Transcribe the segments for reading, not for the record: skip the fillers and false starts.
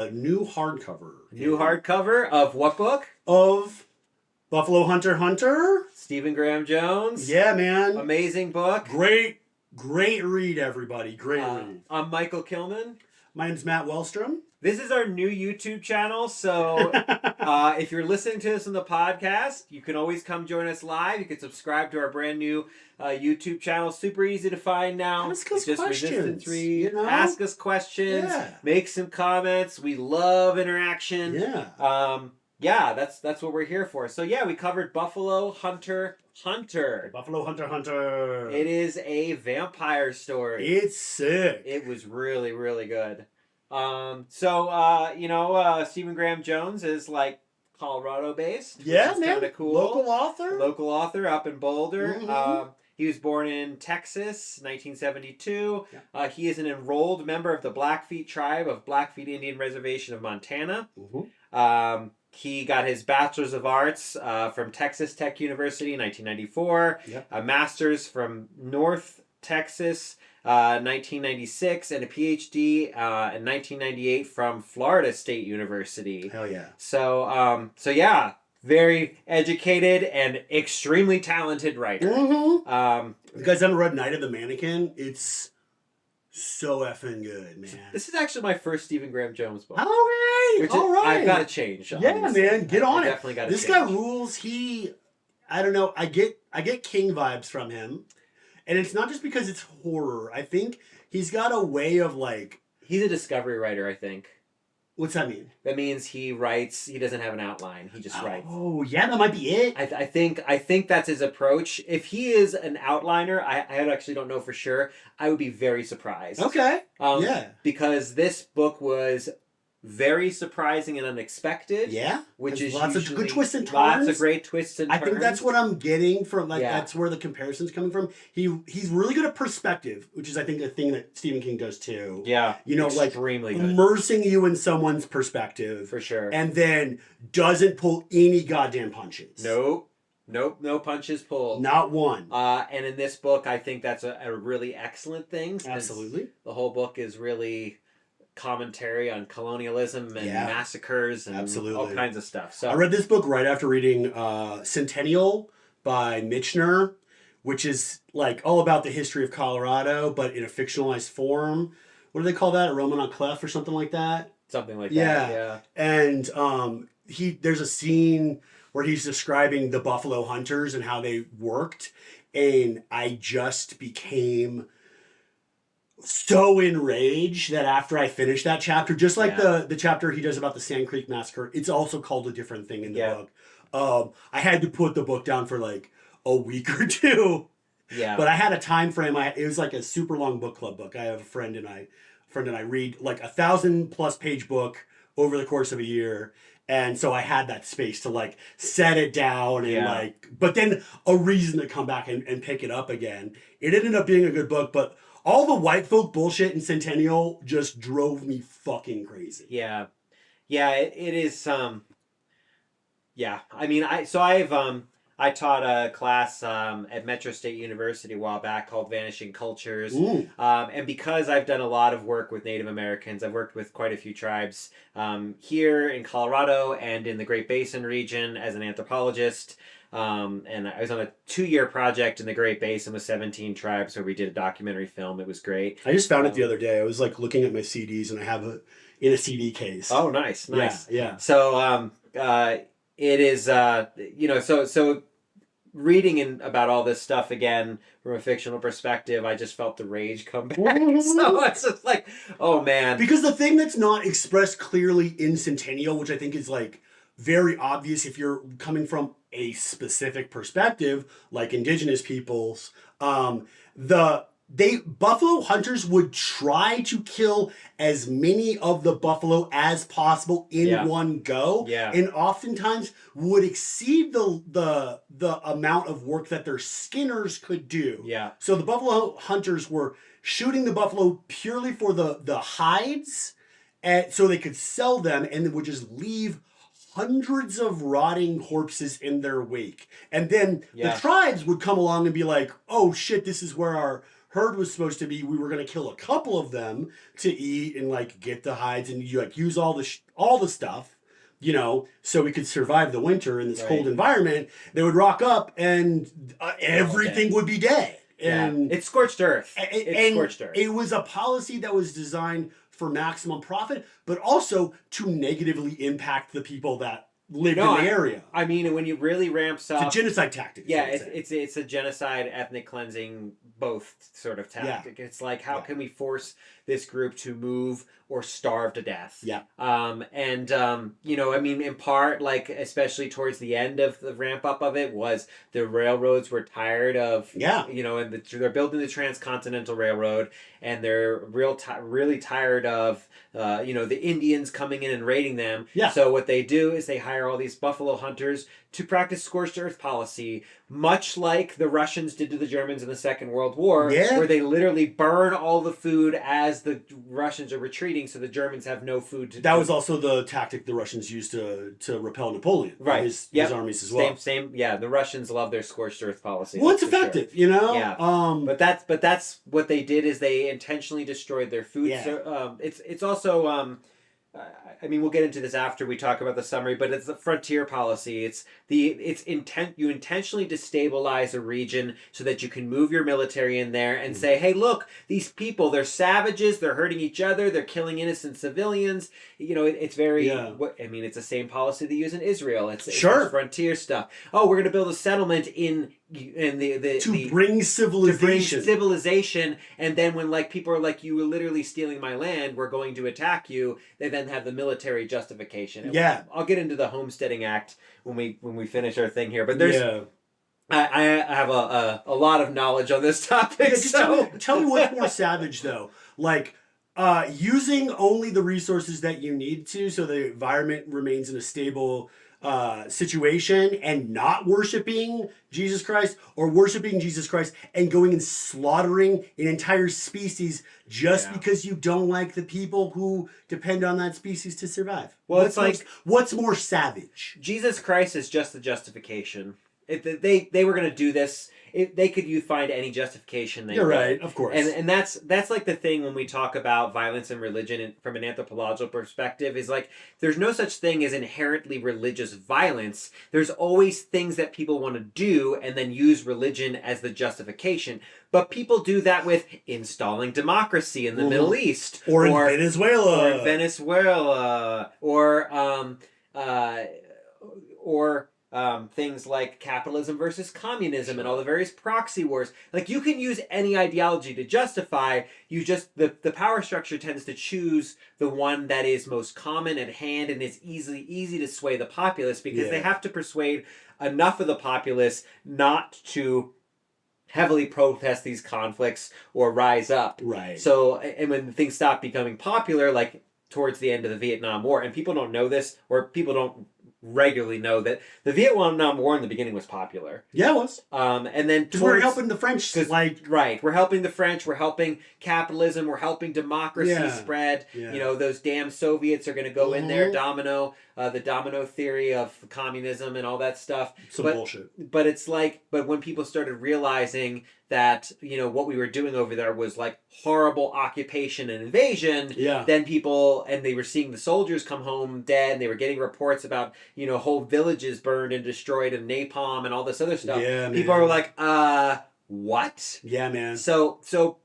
a new hardcover. New hardcover of what book? Of Buffalo Hunter Hunter. Stephen Graham Jones. Yeah, man. Amazing book. Great read, everybody. Great read. I'm Michael Kilman. My name's Matt Wellstrom. This is our new YouTube channel, so if you're listening to this on the podcast, you can always come join us live. You can subscribe to our brand new YouTube channel. Super easy to find now. Ask us just questions. Resistance Read. You know? Ask us questions. Yeah. Make some comments. We love interaction. Yeah. Yeah, that's what we're here for. So yeah, we covered Buffalo Hunter Hunter. Buffalo Hunter Hunter. It is a vampire story. It's sick. It was really, really good. Stephen Graham Jones is like Colorado based. Yeah, which is man. Kind of cool. Local author up in Boulder. Mm-hmm. He was born in Texas, 1972. Yeah. He is an enrolled member of the Blackfeet tribe of Blackfeet Indian Reservation of Montana. Mm-hmm. He got his Bachelor's of Arts from Texas Tech University in 1994. Yep. A Master's from North Texas 1996, and a PhD in 1998 from Florida State University. Hell yeah. So yeah, very educated and extremely talented writer. Mm-hmm. You guys haven't read Night of the Mannequin? It's so effing good, man. This is actually my first Stephen Graham Jones book. All right. All right. I've got to change. Yeah, man. Get on it. Definitely got to This change. guy rules. I don't know. I get King vibes from him. And it's not just because it's horror. I think he's got a way of like... He's a discovery writer, I think. What's that mean? That means he writes, he doesn't have an outline. He just writes. Oh, yeah, that might be it. I think that's his approach. If he is an outliner, I actually don't know for sure. I would be very surprised. Okay. Yeah. Because this book was very surprising and unexpected. Yeah. Which is lots of good twists and turns. Lots of great twists and turns. I think that's what I'm getting from, that's where the comparison's coming from. He's really good at perspective, which is, I think, a thing that Stephen King does too. Yeah. You know, extremely good. Immersing you in someone's perspective. For sure. And then doesn't pull any goddamn punches. Nope, no punches pulled. Not one. And in this book, I think that's a really excellent thing. Absolutely. The whole book is really commentary on colonialism and massacres and all kinds of stuff. So I read this book right after reading Centennial by Michener, which is like all about the history of Colorado, but in a fictionalized form. What do they call that? A Roman on Clef or something like that? Something like that, yeah. And there's a scene where he's describing the Buffalo Hunters and how they worked, and I just became so enraged that after I finished that chapter, just like the chapter he does about the Sand Creek Massacre, it's also called a different thing in the book. I had to put the book down for like a week or two. Yeah. But I had a time frame. It was like a super long book club book. I have a friend and I read like 1,000+ page book over the course of a year. And so I had that space to like set it down and but then a reason to come back and pick it up again. It ended up being a good book, but all the white folk bullshit in Centennial just drove me fucking crazy. Yeah. Yeah, it is I mean, I taught a class at Metro State University a while back called Vanishing Cultures. And because I've done a lot of work with Native Americans, I've worked with quite a few tribes here in Colorado and in the Great Basin region as an anthropologist. And I was on a 2-year project in the Great Basin with 17 tribes where we did a documentary film. It was great. I just found it the other day. I was like looking at my CDs and I have it in a CD case. Oh, nice. Yeah. So it is, so reading about all this stuff again from a fictional perspective, I just felt the rage come back. So it's just like, oh man. Because the thing that's not expressed clearly in Centennial, which I think is like very obvious if you're coming from a specific perspective, like Indigenous peoples, Buffalo hunters would try to kill as many of the buffalo as possible in one go, and oftentimes would exceed the amount of work that their skinners could do. So the buffalo hunters were shooting the buffalo purely for the hides, and so they could sell them, and they would just leave hundreds of rotting corpses in their wake. And then the tribes would come along and be like, oh shit, this is where our herd was supposed to be, we were going to kill a couple of them to eat and like get the hides and you like use all the stuff, you know, so we could survive the winter in this cold environment. They would rock up and everything would be dead. And it's scorched earth. It's scorched earth. It was a policy that was designed for maximum profit, but also to negatively impact the people that lived in the area. I mean, when you really ramps up, it's a genocide tactic. Yeah, it's a genocide, ethnic cleansing, both sort of tactic. Yeah. It's like, how can we force this group to move or starve to death? Yeah. You know, I mean, in part, like, especially towards the end of the ramp up of it, was the railroads were tired of, you know, and they're building the Transcontinental Railroad, and they're really tired of, you know, the Indians coming in and raiding them. Yeah. So what they do is they hire all these buffalo hunters to practice scorched earth policy, much like the Russians did to the Germans in the Second World War, where they literally burn all the food as the Russians are retreating, so the Germans have no food to. That was also the tactic the Russians used to repel Napoleon. Right. His armies as well. Same. Yeah, the Russians love their scorched earth policy. Well, it's effective, you know. Yeah. But that's what they did, is they intentionally destroyed their food. Yeah. So it's also. I mean, we'll get into this after we talk about the summary, but it's the frontier policy. You intentionally destabilize a region so that you can move your military in there and say, hey, look, these people, they're savages, they're hurting each other, they're killing innocent civilians. You know, it's very, I mean, it's the same policy they use in Israel. It's frontier stuff. Oh, we're going to build a settlement to bring civilization. And then when like people are like, you were literally stealing my land, we're going to attack you, they then have the military justification. And I'll get into the Homesteading Act when we finish our thing here, but there's I have a lot of knowledge on this topic. Tell me what's more savage though, like using only the resources that you need to so the environment remains in a stable situation, and not worshiping Jesus Christ, or worshiping Jesus Christ and going and slaughtering an entire species just because you don't like the people who depend on that species to survive. Well, it's like, what's more savage? Jesus Christ is just the justification. They were going to do this. They could find any justification they You're right, of course. And that's like the thing when we talk about violence and religion and from an anthropological perspective, is like there's no such thing as inherently religious violence. There's always things that people want to do and then use religion as the justification. But people do that with installing democracy in the Middle East. Or in Venezuela. Or things like capitalism versus communism and all the various proxy wars. Like, you can use any ideology to justify. You just the power structure tends to choose the one that is most common at hand and is easy to sway the populace, because they have to persuade enough of the populace not to heavily protest these conflicts or rise up. Right. So, and when things stop becoming popular, like towards the end of the Vietnam War, and people don't know this, or people don't regularly know that the Vietnam War in the beginning was popular. Yeah, it was. And then we're helping the French, we're helping the French, we're helping capitalism, we're helping democracy spread. Yeah. You know, those damn Soviets are going to go in there, the domino theory of communism and all that stuff. Bullshit. But it's like, but when people started realizing that, you know, what we were doing over there was like horrible occupation and invasion, then people, and they were seeing the soldiers come home dead, and they were getting reports about, you know, whole villages burned and destroyed and napalm and all this other stuff. People are like, what? Yeah, man.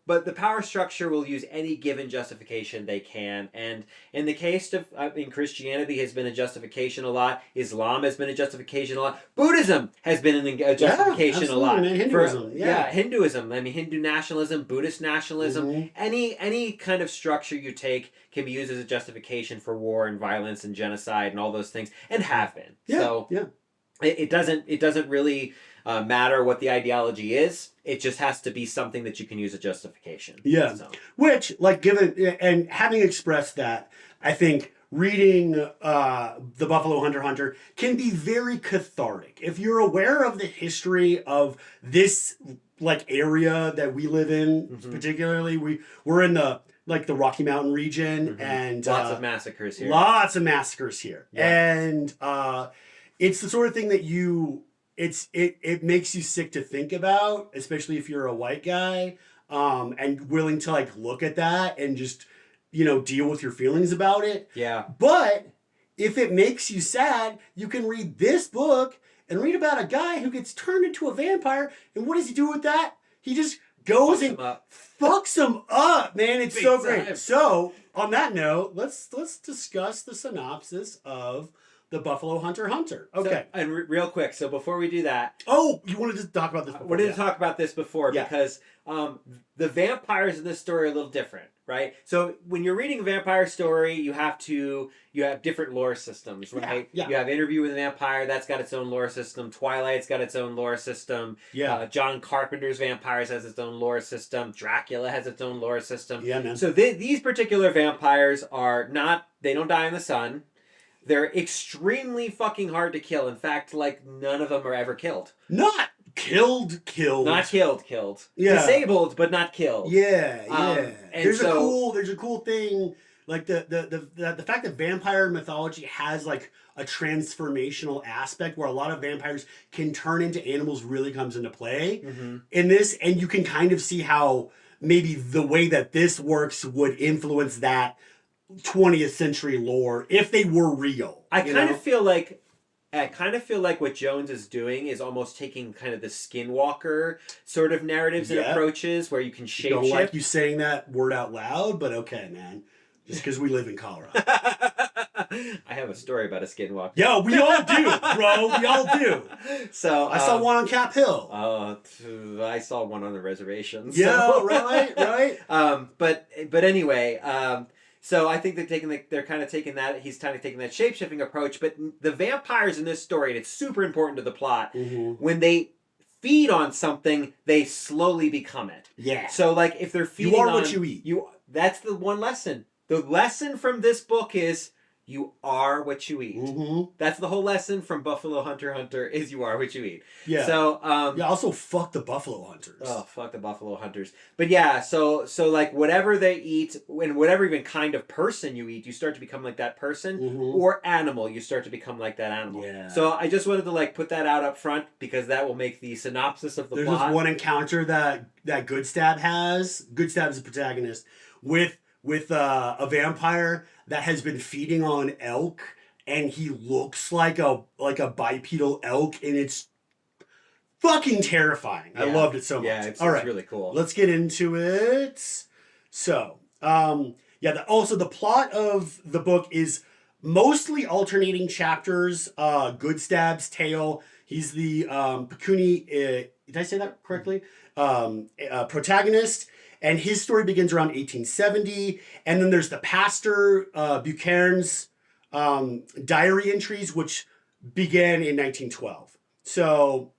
But the power structure will use any given justification they can. And in the case of, Christianity has been a justification a lot. Islam has been a justification a lot. Buddhism has been a justification a lot. Man. Hinduism. Hinduism. I mean, Hindu nationalism, Buddhist nationalism, any kind of structure you take can be used as a justification for war and violence and genocide and all those things, and have been. It doesn't really matter what the ideology is. It just has to be something that you can use as justification. Yeah. So. Which, like, given and having expressed that, I think reading the Buffalo Hunter can be very cathartic. If you're aware of the history of this like area that we live in, particularly, we're in the Rocky Mountain region, and lots of massacres here. Yeah. And it's the sort of thing that it makes you sick to think about, especially if you're a white guy. and willing to like look at that and just, deal with your feelings about it. Yeah. But if it makes you sad, you can read this book and read about a guy who gets turned into a vampire. And what does he do with that? He just goes and fucks him up, man. It's so great. So, on that note, let's discuss the synopsis of The Buffalo Hunter Hunter. Okay. So, and real quick, so before we do that... Oh, you wanted to talk about this before? I wanted to talk about this before because the vampires in this story are a little different, right? So when you're reading a vampire story, you have different lore systems, right? Yeah. You have Interview with a Vampire, that's got its own lore system. Twilight's got its own lore system. Yeah. John Carpenter's Vampires has its own lore system. Dracula has its own lore system. Yeah, man. So these particular vampires they don't die in the sun. They're extremely fucking hard to kill. In fact, like, none of them are ever killed. Not killed. Not killed. Yeah. Disabled, but not killed. Yeah. There's a cool thing, like the fact that vampire mythology has like a transformational aspect where a lot of vampires can turn into animals really comes into play in this, and you can kind of see how maybe the way that this works would influence that 20th century lore if they were real. I kind of feel like what Jones is doing is almost taking kind of the Skinwalker sort of narratives and approaches where you can shapeshift. Don't like you saying that word out loud, but okay, man. Just because we live in Colorado. I have a story about a Skinwalker. Yeah, we all do, bro. We all do. So I saw one on Cap Hill. I saw one on the reservation. Yeah, right. But anyway. So I think they're kind of taking that. He's kind of taking that shape-shifting approach. But the vampires in this story, and it's super important to the plot, when they feed on something, they slowly become it. Yeah. So like if they're feeding on... You are what you eat. That's the one lesson. The lesson from this book is you are what you eat. That's the whole lesson from Buffalo Hunter Hunter is you are what you eat. Yeah. So also fuck the Buffalo Hunters. Oh, fuck the Buffalo Hunters. But yeah, so like whatever they eat and whatever even kind of person you eat, you start to become like that person, or animal, you start to become like that animal. Yeah. So I just wanted to like put that out up front because that will make the synopsis of the plot. There's this one encounter that Goodstab has. Goodstab is the protagonist with a vampire that has been feeding on elk, and he looks like a bipedal elk, and it's fucking terrifying. Yeah. I loved it so much. Yeah, it's really cool. Let's get into it. So, also the plot of the book is mostly alternating chapters. Goodstab's tale. He's the Pekuni. Did I say that correctly? Protagonist. And his story begins around 1870. And then there's the pastor, Buchanan's diary entries, which began in 1912. So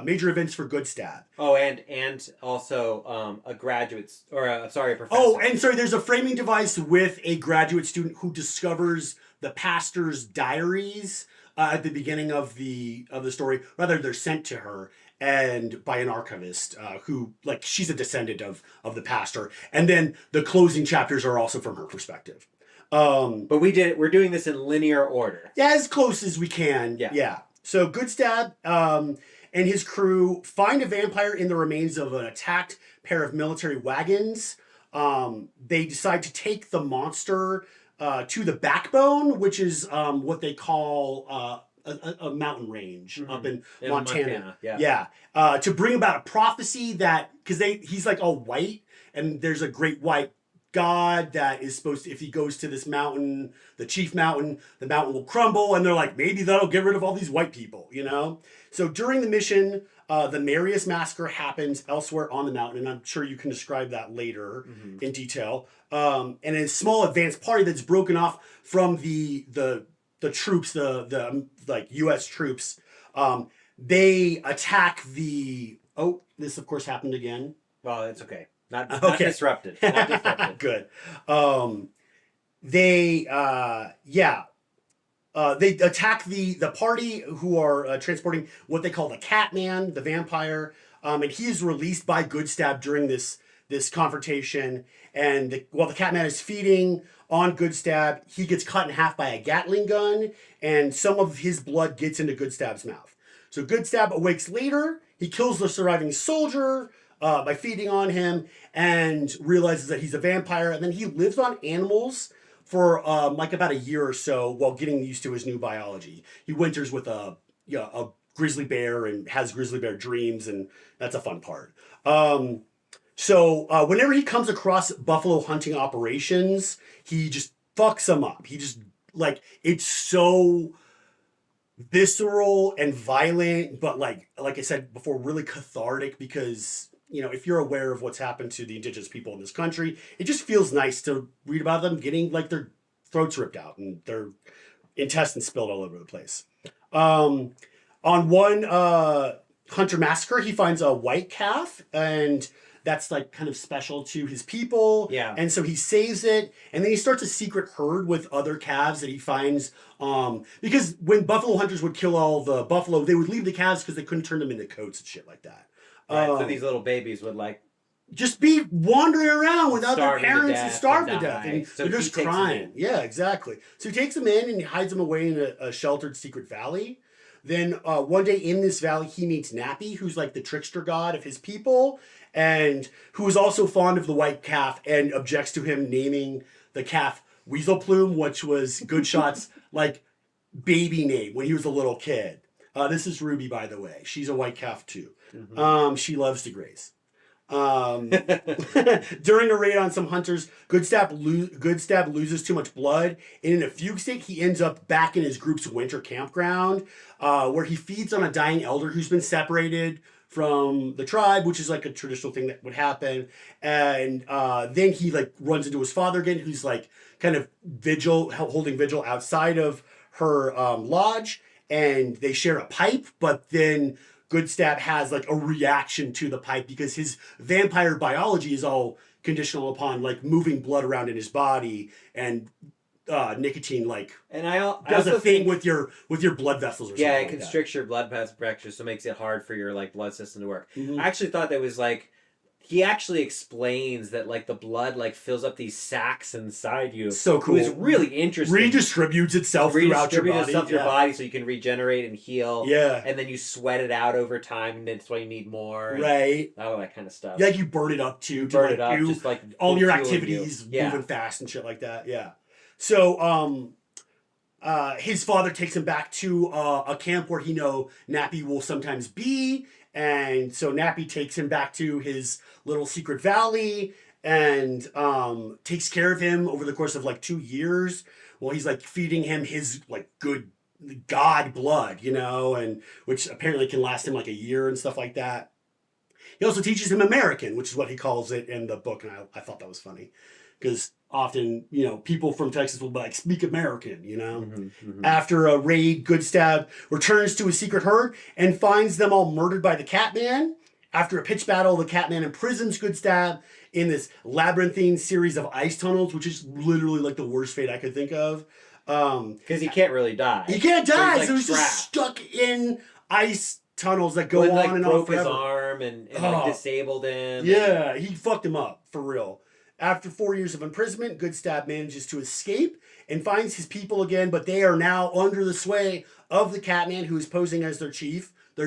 major events for Goodstab. Oh, and also a graduate, a professor. Oh, and sorry, there's a framing device with a graduate student who discovers the pastor's diaries at the beginning of the story. Rather, they're sent to her and by an archivist who, like, she's a descendant of the pastor. And then the closing chapters are also from her perspective. But we're doing this in linear order. Yeah, as close as we can. Yeah. So Goodstab and his crew find a vampire in the remains of an attacked pair of military wagons. They decide to take the monster to the backbone, which is what they call a mountain range up in Montana. Yeah. To bring about a prophecy that, because he's like all white, and there's a great white god that is supposed to, if he goes to this mountain, the chief mountain, the mountain will crumble, and they're like, maybe that'll get rid of all these white people, you know? So during the mission, the Marius Massacre happens elsewhere on the mountain, and I'm sure you can describe that later in detail. And a small advanced party that's broken off from the troops, the like U.S. troops, they attack this of course happened again. Well, it's okay. Not disrupted. Not disrupted. Good. They attack the party who are transporting what they call the Catman, the vampire, and he is released by Goodstab during this confrontation. And while the Catman is feeding on Goodstab, he gets cut in half by a Gatling gun, and some of his blood gets into Goodstab's mouth. So Goodstab awakes later. He kills the surviving soldier, by feeding on him, and realizes that he's a vampire. And then he lives on animals for like about a year or so while getting used to his new biology. He winters with a grizzly bear and has grizzly bear dreams, and that's a fun part. So whenever he comes across buffalo hunting operations, he just fucks them up. He just, like, it's so visceral and violent, but like I said before, really cathartic, because, you know, if you're aware of what's happened to the indigenous people in this country, it just feels nice to read about them getting like their throats ripped out and their intestines spilled all over the place. On one hunter massacre, he finds a white calf, and that's like kind of special to his people. Yeah. And so he saves it, and then he starts a secret herd with other calves that he finds. Because when buffalo hunters would kill all the buffalo, they would leave the calves because they couldn't turn them into coats and shit like that. Right, so these little babies would like just be wandering around without their parents and starve to death. And so they're just crying. Yeah, exactly. So he takes them in and he hides them away in a sheltered secret valley. Then one day in this valley, he meets Nappy, who's like the trickster god of his people, and who is also fond of the white calf and objects to him naming the calf Weasel Plume, which was Goodshot's like baby name when he was a little kid. This is Ruby, by the way. She's a white calf too. Mm-hmm. She loves to graze. During a raid on some hunters, Goodstab loses too much blood, and in a fugue state, he ends up back in his group's winter campground, where he feeds on a dying elder who's been separated from the tribe, which is like a traditional thing that would happen. And then he like runs into his father again, who's like kind of holding vigil outside of her lodge, and they share a pipe, but then Goodstab has like a reaction to the pipe because his vampire biology is all conditional upon like moving blood around in his body, and nicotine like does a thing with your blood vessels or something. Yeah, it constricts your blood vessels, so it makes it hard for your like blood system to work. Mm-hmm. I actually thought that was like, he actually explains that like the blood like fills up these sacs inside you. So cool. It's really interesting. Redistributes itself throughout your body. So you can regenerate and heal. Yeah. And then you sweat it out over time, and that's why you need more. Right. All that kind of stuff. Yeah, like you burn it up too. Burn it up, just like all your activities moving fast and shit like that. Yeah. So his father takes him back to a camp where Nappy will sometimes be. And so Nappy takes him back to his little secret valley and takes care of him over the course of like 2 years while he's like feeding him his like good god blood, and which apparently can last him like a year and stuff like that. He also teaches him American, which is what he calls it in the book. And I thought that was funny because often, people from Texas will be like, speak American, Mm-hmm, mm-hmm. After a raid, Goodstab returns to his secret herd and finds them all murdered by the Catman. After a pitched battle, the Catman imprisons Goodstab in this labyrinthine series of ice tunnels, which is literally like the worst fate I could think of. Because he can't really die. He can't die, so he's just stuck in ice tunnels that go on and on broke forever. His arm and like disabled him. Yeah, he fucked him up, for real. After 4 years of imprisonment, Goodstab manages to escape and finds his people again, but they are now under the sway of the Catman, who is posing as their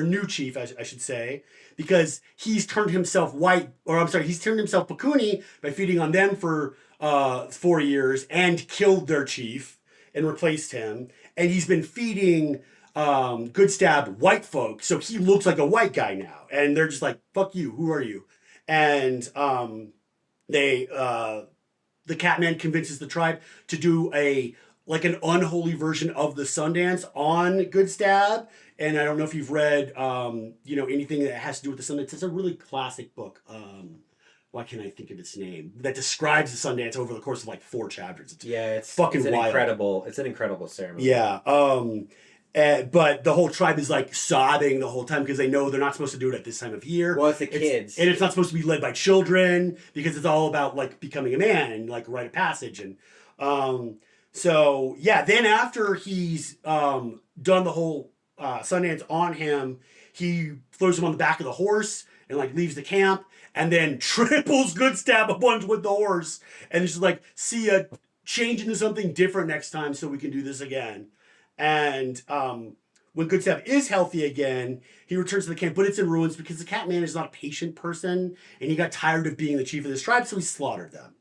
new chief, I should say, because he's turned himself he's turned himself Pakuni by feeding on them for 4 years and killed their chief and replaced him. And he's been feeding Goodstab white folk, so he looks like a white guy now. And they're just like, fuck you, who are you? And the Catman convinces the tribe to do an unholy version of the Sundance on Goodstab. And I don't know if you've read, anything that has to do with the Sundance. It's a really classic book. Why can't I think of its name? That describes the Sundance over the course of like 4 chapters. It's fucking wild. It's an incredible ceremony. Yeah. But the whole tribe is like sobbing the whole time because they know they're not supposed to do it at this time of year. Well, it's the kids. And it's not supposed to be led by children because it's all about like becoming a man and like rite of passage. And then after he's done the whole Sundance on him, he throws him on the back of the horse and like leaves the camp and then triples Goodstab a bunch with the horse. And it's just like, see ya, change into something different next time so we can do this again. And when Goodstab is healthy again, he returns to the camp, but it's in ruins because the Catman is not a patient person, and he got tired of being the chief of this tribe, so he slaughtered them.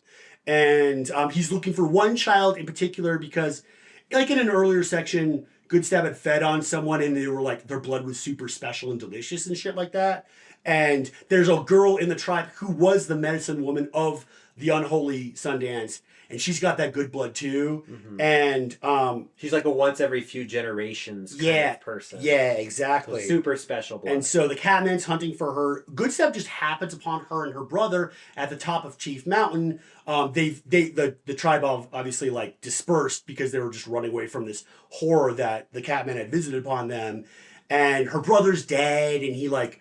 And he's looking for one child in particular because, like in an earlier section, Goodstab had fed on someone and they were like, their blood was super special and delicious and shit like that. And there's a girl in the tribe who was the medicine woman of the unholy Sundance, and she's got that good blood too. Mm-hmm. And she's like a once every few generations kind of person. Yeah, exactly. So super special blood. And so the Catman's hunting for her. Goodstab just happens upon her and her brother at the top of Chief Mountain. The tribe obviously like dispersed because they were just running away from this horror that the Catman had visited upon them. And her brother's dead, and he like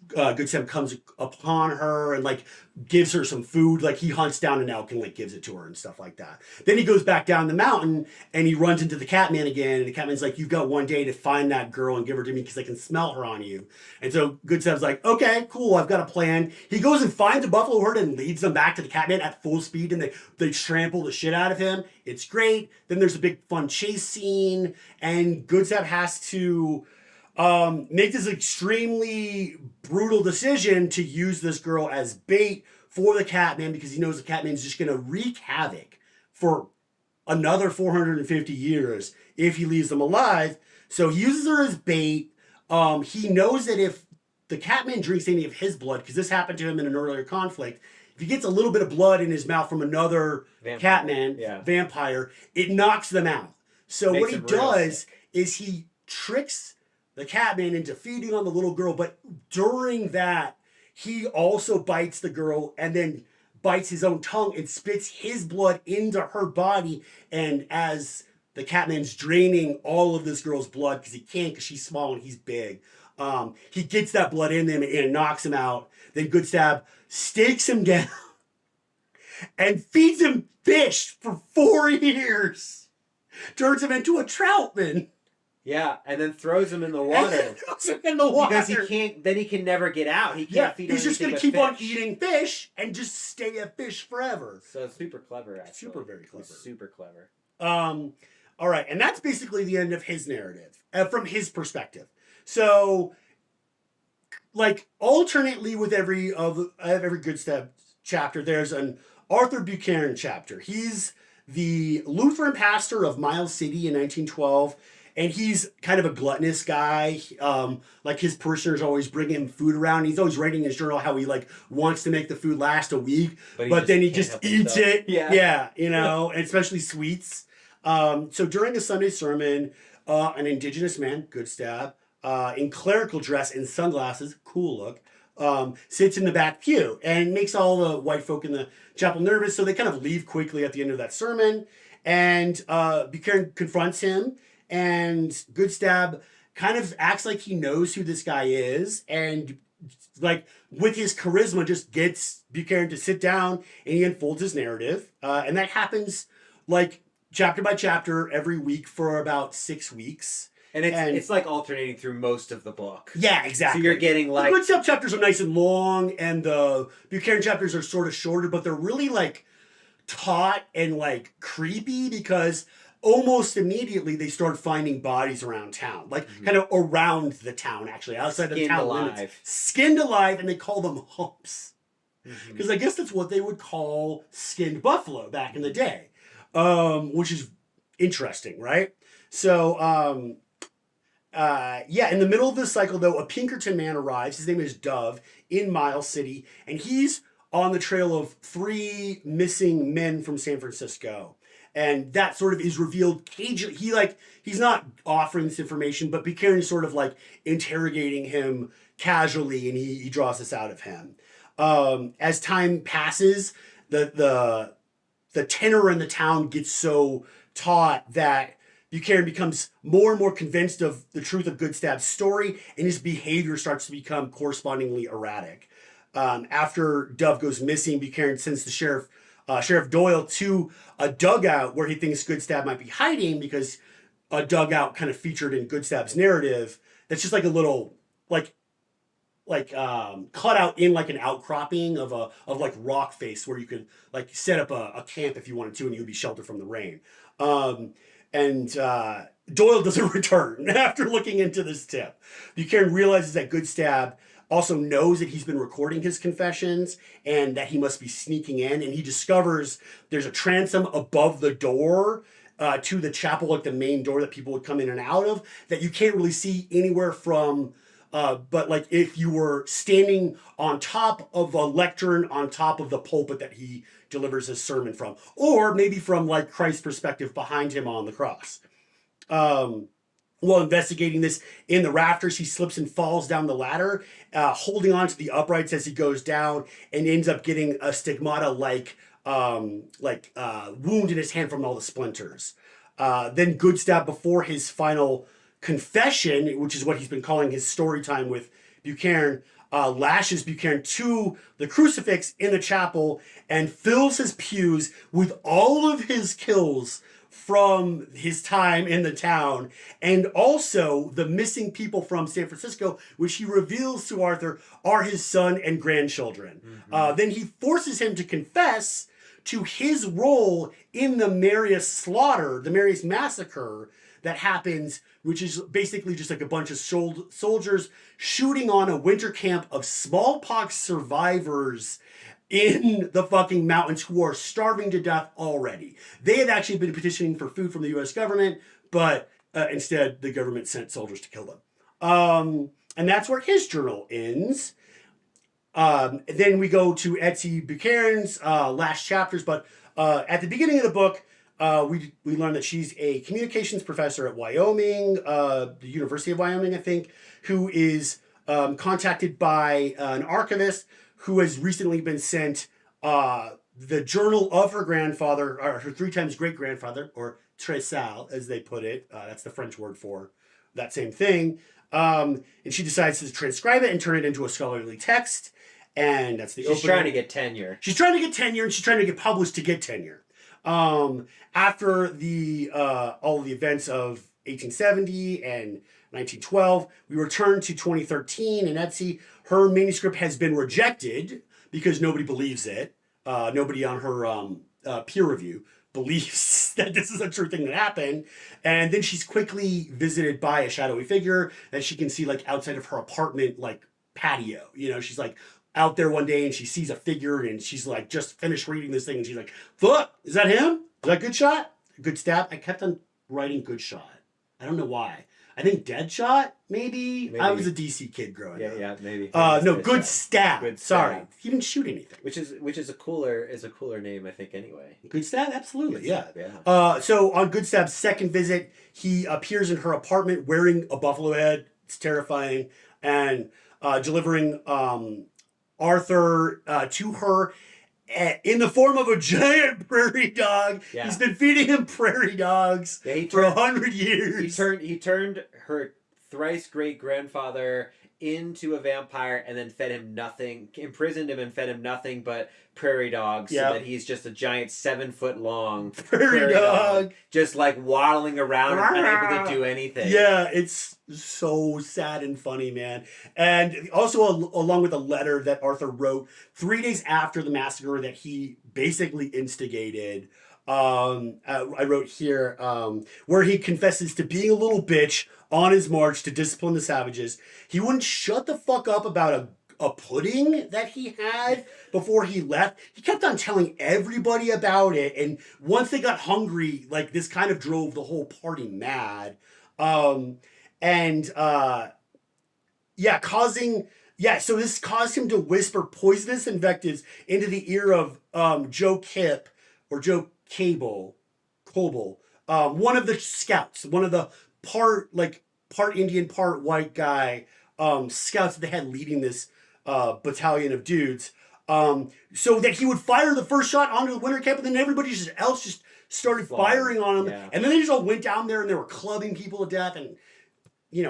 Goodstab comes upon her and like gives her some food. Like he hunts down an elk and like gives it to her and stuff like that. Then he goes back down the mountain and he runs into the Catman again. And the Catman's like, "You've got one day to find that girl and give her to me because I can smell her on you." And so Goodstab's like, "Okay, cool. I've got a plan." He goes and finds a buffalo herd and leads them back to the Catman at full speed, and they trample the shit out of him. It's great. Then there's a big fun chase scene, and Goodstab has to make this extremely brutal decision to use this girl as bait for the Catman because he knows the Catman's just going to wreak havoc for another 450 years if he leaves them alive. So he uses her as bait. He knows that if the Catman drinks any of his blood, because this happened to him in an earlier conflict, if he gets a little bit of blood in his mouth from another vampire, it knocks them out. So what he does is he tricks the Catman into feeding on the little girl, but during that, he also bites the girl and then bites his own tongue and spits his blood into her body. And as the Catman's draining all of this girl's blood, because he can't, because she's small and he's big, he gets that blood in them and it knocks him out. Then Goodstab stakes him down and feeds him fish for 4 years. Turns him into a troutman. Yeah, and then throws him in the water. Because he can never get out. He can't feed him. He's just going to keep on eating fish and just stay a fish forever. So it's super clever, actually. Super, very clever. It's super clever. All right, and that's basically the end of his narrative, from his perspective. So, like, alternately with every Goodstab chapter, there's an Arthur Buchanan chapter. He's the Lutheran pastor of Miles City in 1912. And he's kind of a gluttonous guy. Like his parishioners always bring him food around. He's always writing in his journal how he like wants to make the food last a week, but then he just eats it. Yeah, you know, and especially sweets. So during a Sunday sermon, an Indigenous man, Goodstab, in clerical dress and sunglasses, cool look, sits in the back pew and makes all the white folk in the chapel nervous. So they kind of leave quickly at the end of that sermon. And Buchanan confronts him. And Goodstab kind of acts like he knows who this guy is, and like with his charisma just gets Buchanan to sit down and he unfolds his narrative. And that happens like chapter by chapter every week for about 6 weeks. And it's like alternating through most of the book. Yeah, exactly. So you're getting like... The Goodstab chapters are nice and long, and the Buchanan chapters are sort of shorter, but they're really like taut and like creepy because almost immediately they start finding bodies around town, like kind of around the town, actually, outside of the town limits. Skinned alive, and they call them humps. Because I guess that's what they would call skinned buffalo back in the day, which is interesting, right? So, in the middle of this cycle, though, a Pinkerton man arrives. His name is Dove in Miles City, and he's on the trail of 3 missing men from San Francisco. And that sort of is revealed cagely. He's not offering this information, but Buchanan is sort of like interrogating him casually, and he draws this out of him. As time passes, the tenor in the town gets so taut that Buchanan becomes more and more convinced of the truth of Goodstab's story, and his behavior starts to become correspondingly erratic. After Dove goes missing, Buchanan sends the Sheriff Doyle to a dugout where he thinks Goodstab might be hiding, because a dugout kind of featured in Goodstab's narrative that's just like a little cut out in like an outcropping of like rock face where you could like set up a camp if you wanted to, and you'd be sheltered from the rain. Doyle doesn't return after looking into this tip. Buchanan realizes that Goodstab also knows that he's been recording his confessions and that he must be sneaking in. And he discovers there's a transom above the door to the chapel, like the main door that people would come in and out of, that you can't really see anywhere from. But like if you were standing on top of a lectern on top of the pulpit that he delivers his sermon from, or maybe from like Christ's perspective behind him on the cross. While investigating this in the rafters, he slips and falls down the ladder, holding on to the uprights as he goes down, and ends up getting a stigmata like wound in his hand from all the splinters. Then Goodstab, before his final confession, which is what he's been calling his story time with Buchanan, lashes Buchanan to the crucifix in the chapel and fills his pews with all of his kills from his time in the town, and also the missing people from San Francisco, which he reveals to Arthur are his son and grandchildren. Mm-hmm. Then he forces him to confess to his role in the Marius slaughter, the Marius massacre that happens, which is basically just like a bunch of soldiers shooting on a winter camp of smallpox survivors in the fucking mountains who are starving to death already. They had actually been petitioning for food from the U.S. government, but instead the government sent soldiers to kill them. And that's where his journal ends. Then we go to Etsy Buchanan's last chapters, but at the beginning of the book, we learn that she's a communications professor at Wyoming, the University of Wyoming, I think, who is contacted by an archivist who has recently been sent the journal of her grandfather, or her 3 times great-grandfather, or trésal, as they put it. That's the French word for that same thing. And she decides to transcribe it and turn it into a scholarly text. And that's the She's trying to get tenure. She's trying to get tenure, and she's trying to get published to get tenure. After the all of the events of 1870 and 1912, we return to 2013 in Etsy. Her manuscript has been rejected because nobody believes it. Nobody on her peer review believes that this is a true thing that happened. And then she's quickly visited by a shadowy figure that she can see like outside of her apartment, like patio. You know, she's like out there one day and she sees a figure and she's like just finished reading this thing and she's like, fuck, is that him? Is that good shot? Good stab? I kept on writing good shot. I don't know why. I think dead shot, maybe. I was a DC kid growing up. Yeah, maybe. No, good stab. Good Sorry, stab. he didn't shoot anything. Which is a cooler name, I think. Anyway. Good stab, absolutely, Good yeah. stab, yeah. So on Goodstab's second visit, he appears in her apartment wearing a buffalo head. It's terrifying, and delivering Arthur to her in the form of a giant prairie dog. Yeah. He's been feeding him prairie dogs for 100 years. He turned her thrice great grandfather into a vampire and then fed him nothing, imprisoned him and fed him nothing but prairie dogs, so that he's just a giant 7-foot long prairie dog, just like waddling around and unable to do anything. Yeah, it's so sad and funny, man. And also along with a letter that Arthur wrote 3 days after the massacre that he basically instigated. I wrote here where he confesses to being a little bitch on his march to discipline the savages. He wouldn't shut the fuck up about a pudding that he had before he left. He kept on telling everybody about it, and once they got hungry, like this kind of drove the whole party mad. So this caused him to whisper poisonous invectives into the ear of Joe Kipp or Joe Coble, one of the scouts, one of the part Indian, part white guy scouts that they had leading this battalion of dudes, so that he would fire the first shot onto the winter camp, and then everybody else just started firing on him, and then they just all went down there and they were clubbing people to death and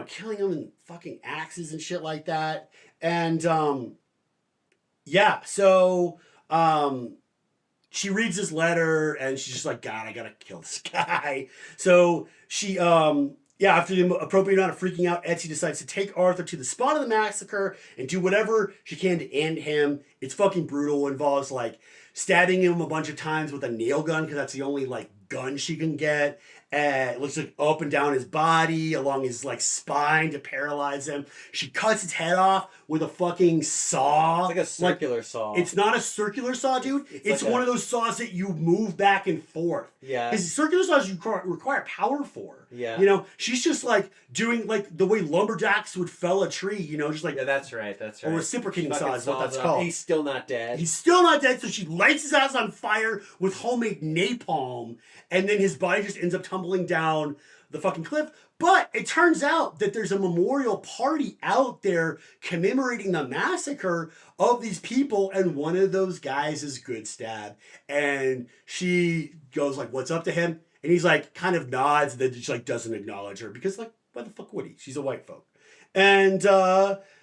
killing them and fucking axes and shit like that. And she reads this letter and she's just like, God, I gotta kill this guy. So she, after the appropriate amount of freaking out, Etsy decides to take Arthur to the spot of the massacre and do whatever she can to end him. It's fucking brutal. It involves like stabbing him a bunch of times with a nail gun because that's the only like gun she can get. and it looks like up and down his body, along his like spine to paralyze him. She cuts his head off with a fucking saw. It's like a circular saw. It's not a circular saw, dude. It's like one of those saws that you move back and forth. Yeah. Because circular saws you require power for. Yeah. You know, she's just like doing like the way lumberjacks would fell a tree, you know, just like. Yeah, that's right. That's right. Or reciprocating saw is what that's called. He's still not dead. He's still not dead, so she lights his ass on fire with homemade napalm, and then his body just ends up tumbling down the fucking cliff. But it turns out that there's a memorial party out there commemorating the massacre of these people, and one of those guys is Goodstab. And she goes like, "What's up?" to him, and he's like, kind of nods, and then just like doesn't acknowledge her because like, why the fuck would he? She's a white folk. And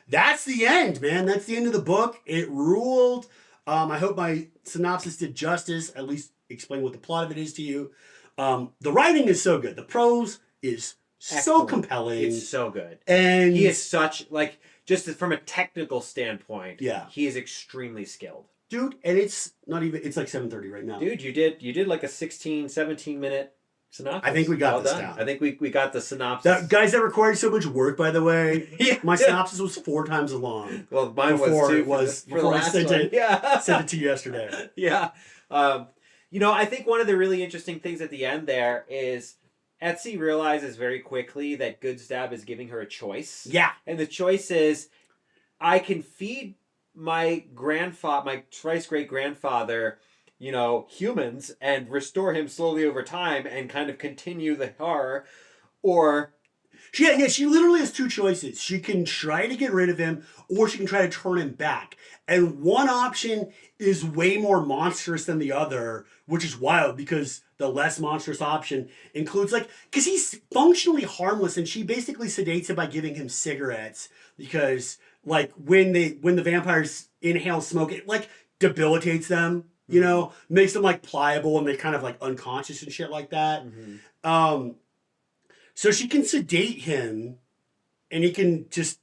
that's the end, man. That's the end of the book. It ruled. I hope my synopsis did justice, at least explain what the plot of it is to you. The writing is so good. The prose is so compelling. It's so good. And he is such, like, just from a technical standpoint, yeah, he is extremely skilled. Dude, and it's not even, it's like 7:30 right now. Dude, you did like a 16, 17 minute synopsis. I think we got this down. I think we got the synopsis. Guys, that required so much work, by the way. Yeah. My synopsis was 4 times as long. Well, mine was too. Before I sent it to you yesterday. Yeah. You know, I think one of the really interesting things at the end there is Etsy realizes very quickly that Goodstab is giving her a choice. Yeah. And the choice is, I can feed my thrice great grandfather, you know, humans and restore him slowly over time and kind of continue the horror, or she literally has 2 choices. She can try to get rid of him, or she can try to turn him back. And one option is way more monstrous than the other, which is wild because the less monstrous option includes because he's functionally harmless, and she basically sedates him by giving him cigarettes because when the vampires inhale smoke, it debilitates them, you know, makes them pliable, and they're kind of unconscious and shit like that. Mm-hmm. So she can sedate him, and he can just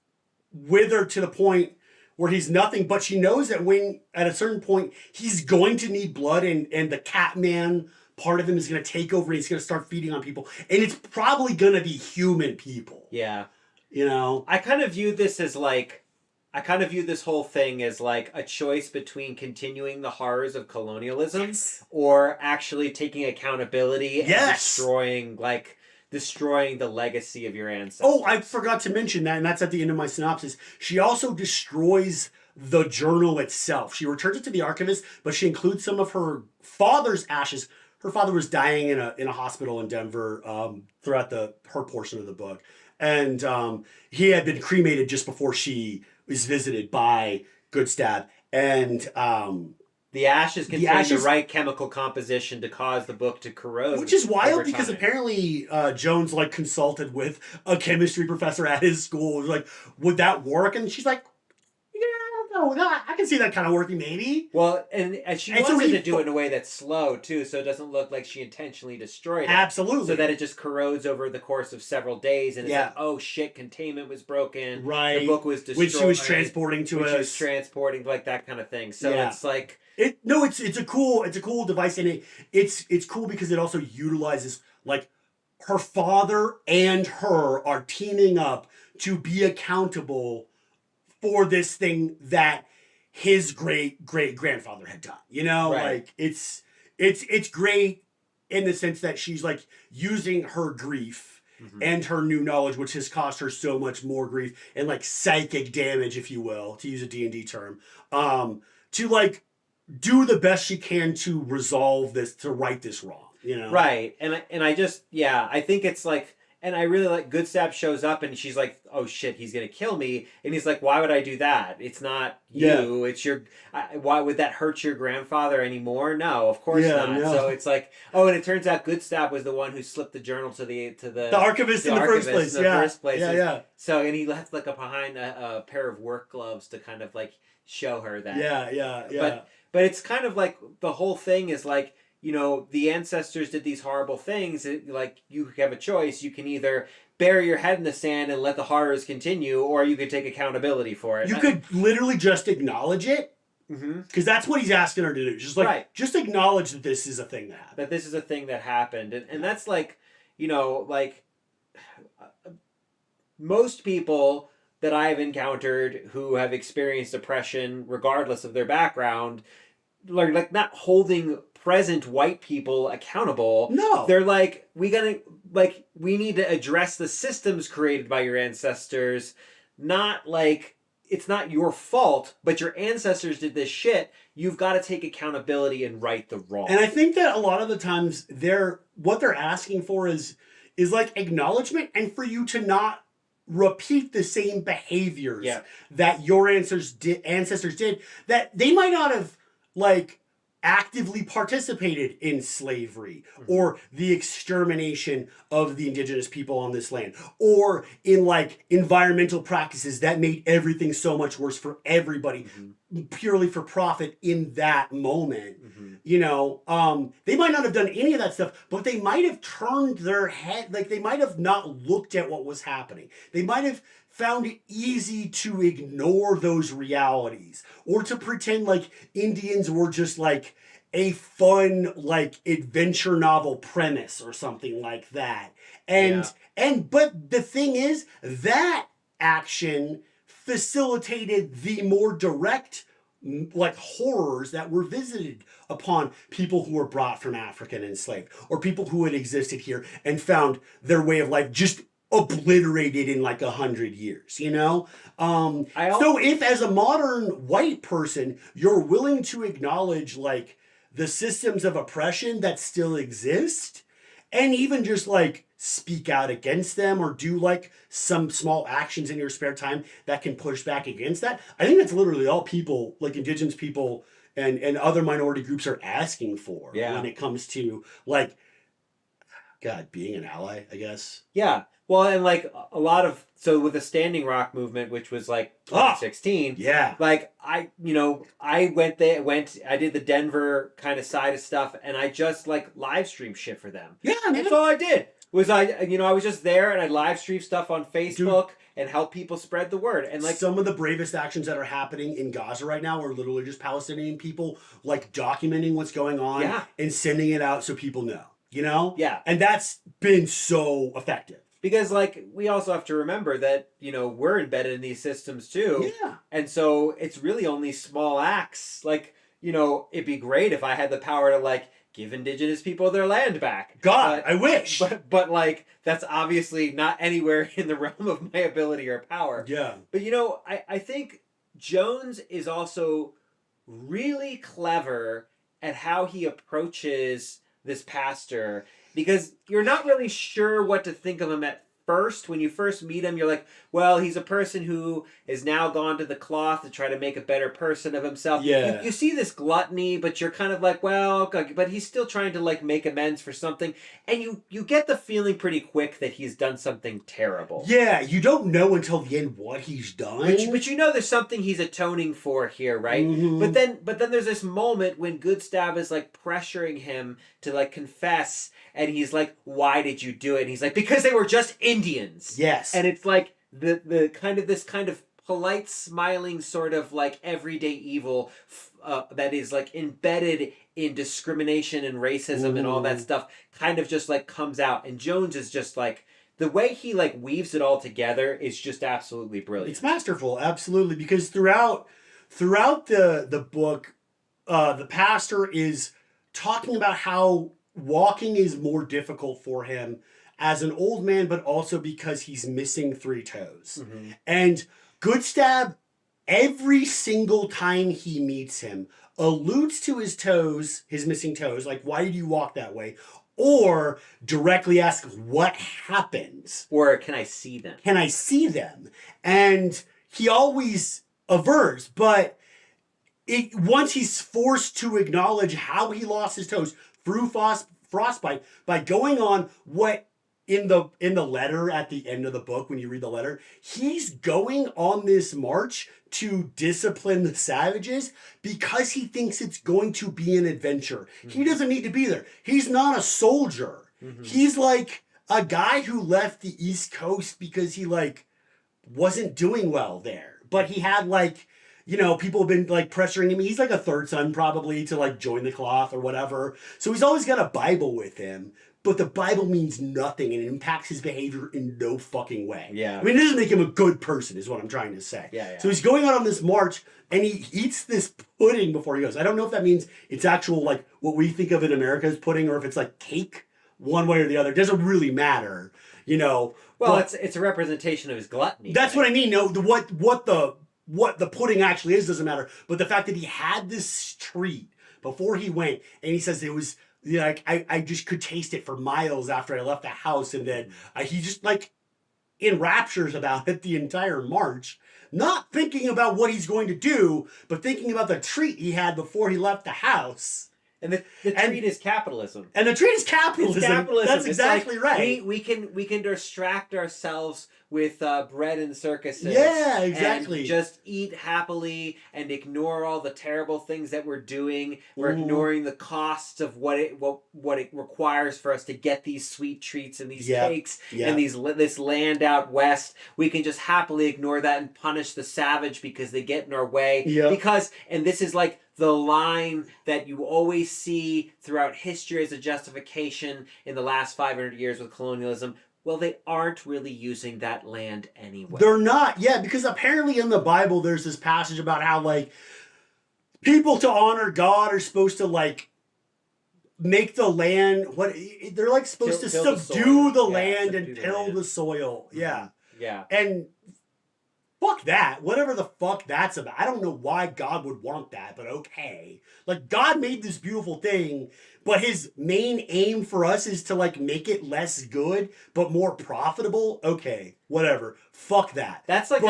wither to the point where he's nothing, but she knows that at a certain point, he's going to need blood, and the Catman part of him is going to take over, and he's going to start feeding on people, and it's probably going to be human people. Yeah. You know? I kind of view this as this whole thing as a choice between continuing the horrors of colonialism or actually taking accountability and destroying the legacy of your ancestors. Oh, I forgot to mention that, and that's at the end of my synopsis. She also destroys the journal itself. She returns it to the archivist, but she includes some of her father's ashes. Her father was dying in a hospital in Denver throughout her portion of the book. And he had been cremated just before she was visited by Goodstab. And the ashes contain the right chemical composition to cause the book to corrode. Which is wild because apparently Jones consulted with a chemistry professor at his school. Was would that work? And she's like, yeah, I don't know. I can see that kind of working maybe. Well, and she wanted to do it in a way that's slow too, so it doesn't look like she intentionally destroyed it. Absolutely. So that it just corrodes over the course of several days, and it's oh shit, containment was broken. Right. The book was destroyed. Which she was transporting to us. She was transporting, that kind of thing. So it's it's a cool device, and it's cool because it also utilizes her father and her are teaming up to be accountable for this thing that his great grandfather had done. You know, it's great in the sense that she's using her grief and her new knowledge, which has cost her so much more grief and psychic damage, if you will, to use a D&D term, to do the best she can to resolve this, to right this wrong, you know? Right. And I just, I think it's and I really Goodstab shows up, and she's like, oh shit, he's going to kill me. And he's like, why would I do that? It's not you. It's your, why would that hurt your grandfather anymore? No, of course not. No. So it's and it turns out Goodstab was the one who slipped the journal to the archivist in the first place. Yeah. So, and he left behind a pair of work gloves to kind of show her that. Yeah. But it's kind of the whole thing is you know, the ancestors did these horrible things. You have a choice. You can either bury your head in the sand and let the horrors continue, or you could take accountability for it. You could literally just acknowledge it, because that's what he's asking her to do. Just just acknowledge that this is a thing that happened. And that's you know, like most people that I've encountered who have experienced oppression, regardless of their background, like not holding present white people accountable. No. They're like, we need to address the systems created by your ancestors, not like it's not your fault, but your ancestors did this shit. You've got to take accountability and right the wrong. And I think that a lot of the times what they're asking for is like acknowledgement, and for you to not repeat the same behaviors that your ancestors did, that they might not have like actively participated in slavery or the extermination of the indigenous people on this land, or in like environmental practices that made everything so much worse for everybody purely for profit in that moment. You know, they might not have done any of that stuff, but they might have turned their head, like they might have not looked at what was happening. They might have found it easy to ignore those realities, or to pretend like Indians were just like a fun like adventure novel premise or something like that. But the thing is, that action facilitated the more direct like horrors that were visited upon people who were brought from Africa and enslaved, or people who had existed here and found their way of life just obliterated in like 100 years, you know? So if as a modern white person, you're willing to acknowledge like the systems of oppression that still exist, and even just like speak out against them, or do like some small actions in your spare time that can push back against that, I think that's literally all people, like indigenous people and other minority groups, are asking for when it comes to like, God, being an ally, I guess. Yeah. Well, and like a lot of, so with the Standing Rock movement, which was like 2016, like I did the Denver kind of side of stuff, and I just like live stream shit for them. Yeah, man. That's all I did. I was just there, and I live stream stuff on Facebook and help people spread the word. And like some of the bravest actions that are happening in Gaza right now are literally just Palestinian people like documenting what's going on and sending it out so people know, you know? Yeah. And that's been so effective. Because, like, we also have to remember that, you know, we're embedded in these systems, too. Yeah. And so it's really only small acts. Like, you know, it'd be great if I had the power to, like, give indigenous people their land back. God, I wish. But, like, that's obviously not anywhere in the realm of my ability or power. Yeah. But, you know, I think Jones is also really clever at how he approaches this pastor, because you're not really sure what to think of him at first. When you first meet him, you're like, well, he's a person who has now gone to the cloth to try to make a better person of himself. Yeah. You see this gluttony, but you're kind of like, well, but he's still trying to like make amends for something. And you get the feeling pretty quick that he's done something terrible. Yeah, you don't know until the end what he's done. But you know there's something he's atoning for here, right? But then there's this moment when Goodstab is like pressuring him to like confess, and he's like, why did you do it? And he's like, because they were just Indians. Yes. And it's like the kind of polite, smiling sort of like everyday evil that is like embedded in discrimination and racism and all that stuff kind of just like comes out. And Jones is just like, the way he like weaves it all together is just absolutely brilliant. It's masterful, absolutely, because throughout the book, the pastor is talking about how walking is more difficult for him as an old man, but also because he's missing 3 toes. And Goodstab, every single time he meets him, alludes to his toes, his missing toes, like, why did you walk that way? Or directly asks, what happens? Or can I see them? Can I see them? And he always avers, but once he's forced to acknowledge how he lost his toes through frostbite by going on what in the letter at the end of the book, when you read the letter, he's going on this march to discipline the savages because he thinks it's going to be an adventure. He doesn't need to be there. He's not a soldier. He's like a guy who left the East Coast because he like wasn't doing well there. But he had like, you know, people have been like pressuring him. He's like a third son probably to like join the cloth or whatever. So he's always got a Bible with him. but the Bible means nothing and it impacts his behavior in no fucking way. Yeah. I mean, it doesn't make him a good person, is what I'm trying to say. Yeah. So he's going out on this march and he eats this pudding before he goes. I don't know if that means it's actual, like, what we think of in America as pudding or if it's like cake, one way or the other. It doesn't really matter, you know. Well, it's a representation of his gluttony. That's what I mean. No, what the pudding actually is doesn't matter. But the fact that he had this treat before he went, and he says it was like I just could taste it for miles after I left the house, and then he just like enraptures about it the entire march, not thinking about what he's going to do, but thinking about the treat he had before he left the house. And the treat is capitalism. And the treat is capitalism. It's capitalism. That's exactly right. We can distract ourselves with bread and circuses. Yeah, exactly. And just eat happily and ignore all the terrible things that we're doing. We're ignoring the costs of what it requires for us to get these sweet treats and these cakes and this land out west. We can just happily ignore that and punish the savage because they get in our way. Yeah. Because, and this is like the line that you always see throughout history as a justification in the last 500 years with colonialism. Well, they aren't really using that land anyway. They're not, yeah, because apparently in the Bible there's this passage about how, like, people to honor God are supposed to, like, make the land, they're, like, supposed to subdue the land and till the soil. Yeah. Yeah. And fuck that. Whatever the fuck that's about. I don't know why God would want that, but okay. Like, God made this beautiful thing, but his main aim for us is to, like, make it less good, but more profitable. Okay, whatever. Fuck that. That's like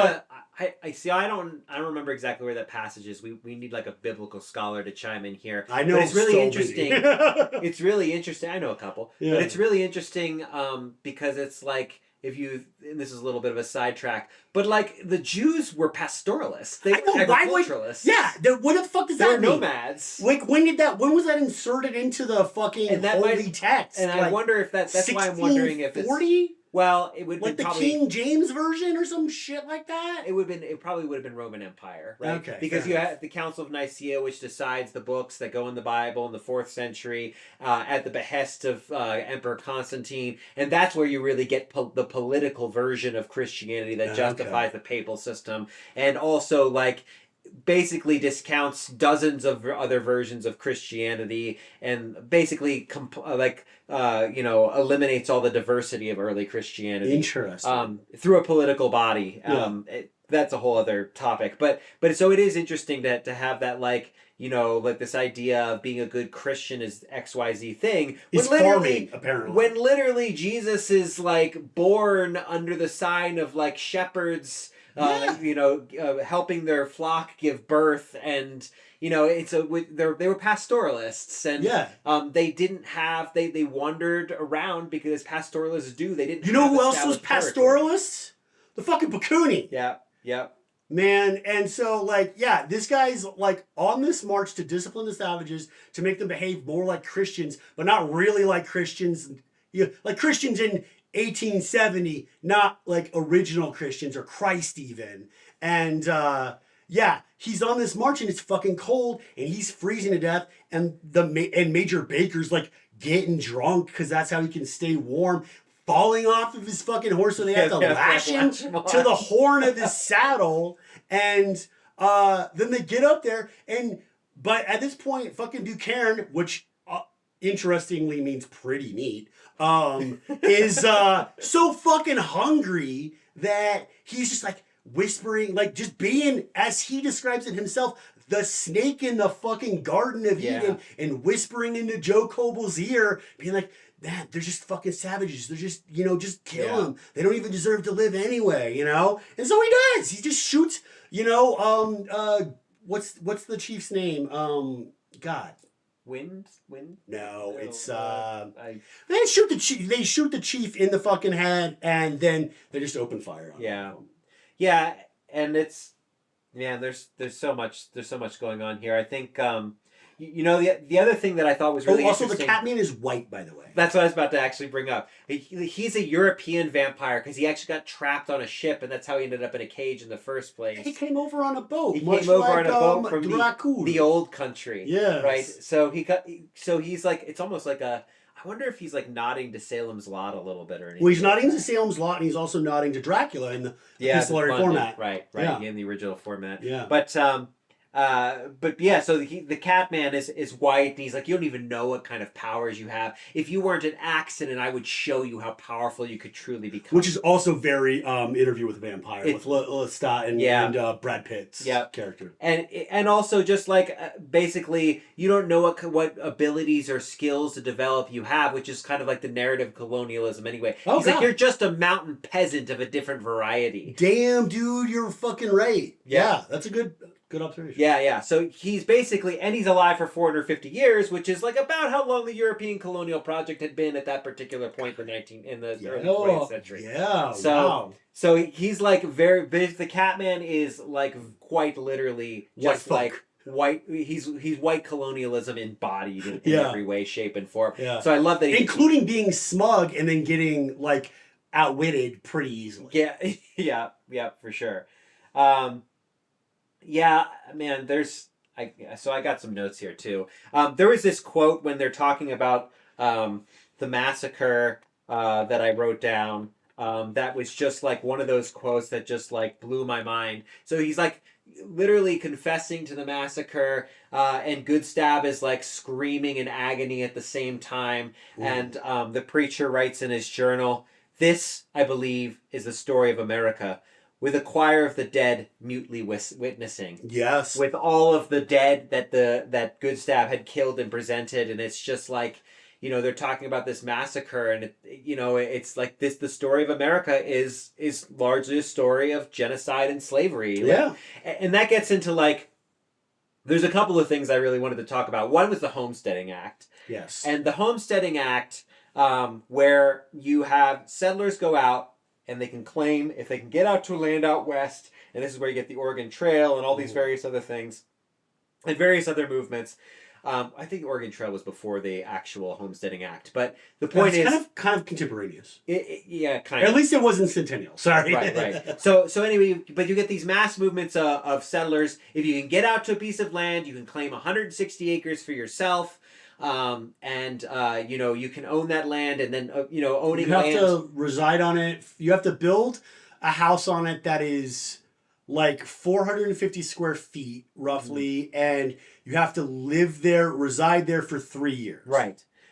I see. I don't remember exactly where that passage is. We need like a biblical scholar to chime in here. I know, but it's really so interesting. It's really interesting. I know a couple, but it's really interesting because it's like, and this is a little bit of a sidetrack, but like the Jews were pastoralists. They were agriculturalists. What the fuck does that mean? They were nomads. Like, when was that inserted into the fucking holy text? And I wonder if that's why I'm wondering if it's 40? Well, it would like be the King James version or some shit like that. It probably would have been Roman Empire, right? Okay, because you have the Council of Nicaea, which decides the books that go in the Bible in the 4th century at the behest of Emperor Constantine, and that's where you really get the political version of Christianity that justifies the papal system, and also like basically discounts dozens of other versions of Christianity and basically eliminates all the diversity of early Christianity. Interesting. Through a political body. That's a whole other topic. But so it is interesting to have that, like, you know, like this idea of being a good Christian is XYZ thing. It's farming, apparently. When literally Jesus is like born under the sign of like shepherds helping their flock give birth, and they were pastoralists, and they didn't have they wandered around because as pastoralists do. They didn't. You know who else was pastoralists? The fucking Pakuni. Yeah. Man, and so this guy's like on this march to discipline the savages to make them behave more like Christians, but not really like Christians. Like Christians in 1870, not like original Christians or Christ even. And he's on this march and it's fucking cold and he's freezing to death, and Major Baker's like getting drunk because that's how he can stay warm, falling off of his fucking horse, so they have to lash him to the horn of his saddle. And then they get up there, but at this point fucking Buchanan, which interestingly means pretty neat, is so fucking hungry that he's just like whispering, like just being, as he describes it himself, the snake in the fucking Garden of Eden, and whispering into Joe Coble's ear, being like, man, they're just fucking savages. They're just, just kill them. They don't even deserve to live anyway, And so he does. He just shoots, what's the chief's name? God. Wind? No, it's they shoot the chief. They shoot the chief in the fucking head, and then they just open fire on him. Yeah, and it's there's so much going on here. I think the other thing that I thought was really interesting. Also, the Catman is white, by the way. That's what I was about to actually bring up. He's a European vampire because he actually got trapped on a ship, and that's how he ended up in a cage in the first place. He came over on a boat. He came over on a boat from the old country. Yeah. Right. So he's like, it's almost like I wonder if he's like nodding to Salem's Lot a little bit or anything. Well, he's nodding to Salem's Lot, and he's also nodding to Dracula in the epistolary format. Right, yeah. in the original format. Yeah. But yeah, so the Catman is white, and he's like, you don't even know what kind of powers you have. If you weren't an accident, I would show you how powerful you could truly become. Which is also very Interview with a Vampire with Lestat and Brad Pitt's character. And also just like basically, you don't know what abilities or skills to develop you have, which is kind of like the narrative of colonialism anyway. He's like, you're just a mountain peasant of a different variety. Damn, dude, you're fucking right. Yeah, that's a good observation. Yeah. So he's basically, and he's alive for 450 years, which is like about how long the European colonial project had been at that particular point in the early 20th century. Yeah. So he's like the Catman is like quite literally just like white. He's white colonialism embodied in every way, shape, and form. Yeah. So I love that, including being smug and then getting like outwitted pretty easily. Yeah, for sure. Yeah, man, so I got some notes here too. There was this quote when they're talking about the massacre that I wrote down that was just like one of those quotes that just like blew my mind. So he's like literally confessing to the massacre, and Goodstab is like screaming in agony at the same time. Ooh. And the preacher writes in his journal, "This, I believe, is the story of America, with a choir of the dead mutely witnessing." Yes. With all of the dead that Goodstab had killed and presented, and it's just like, they're talking about this massacre, and it's like this. The story of America is largely a story of genocide and slavery. Yeah. And that gets into like, there's a couple of things I really wanted to talk about. One was the Homesteading Act. Yes. And the Homesteading Act, where you have settlers go out, and they can claim, if they can get out to land out west, and this is where you get the Oregon Trail and all these various other things, and various other movements. I think the Oregon Trail was before the actual Homesteading Act, but the point is kind of contemporaneous. Kind of. At least it wasn't centennial. Sorry. Right. So anyway, but you get these mass movements of settlers. If you can get out to a piece of land, you can claim 160 acres for yourself. You can own that land, and then owning land. You have to reside on it. You have to build a house on it that is like 450 square feet roughly, and you have to reside there for 3 years.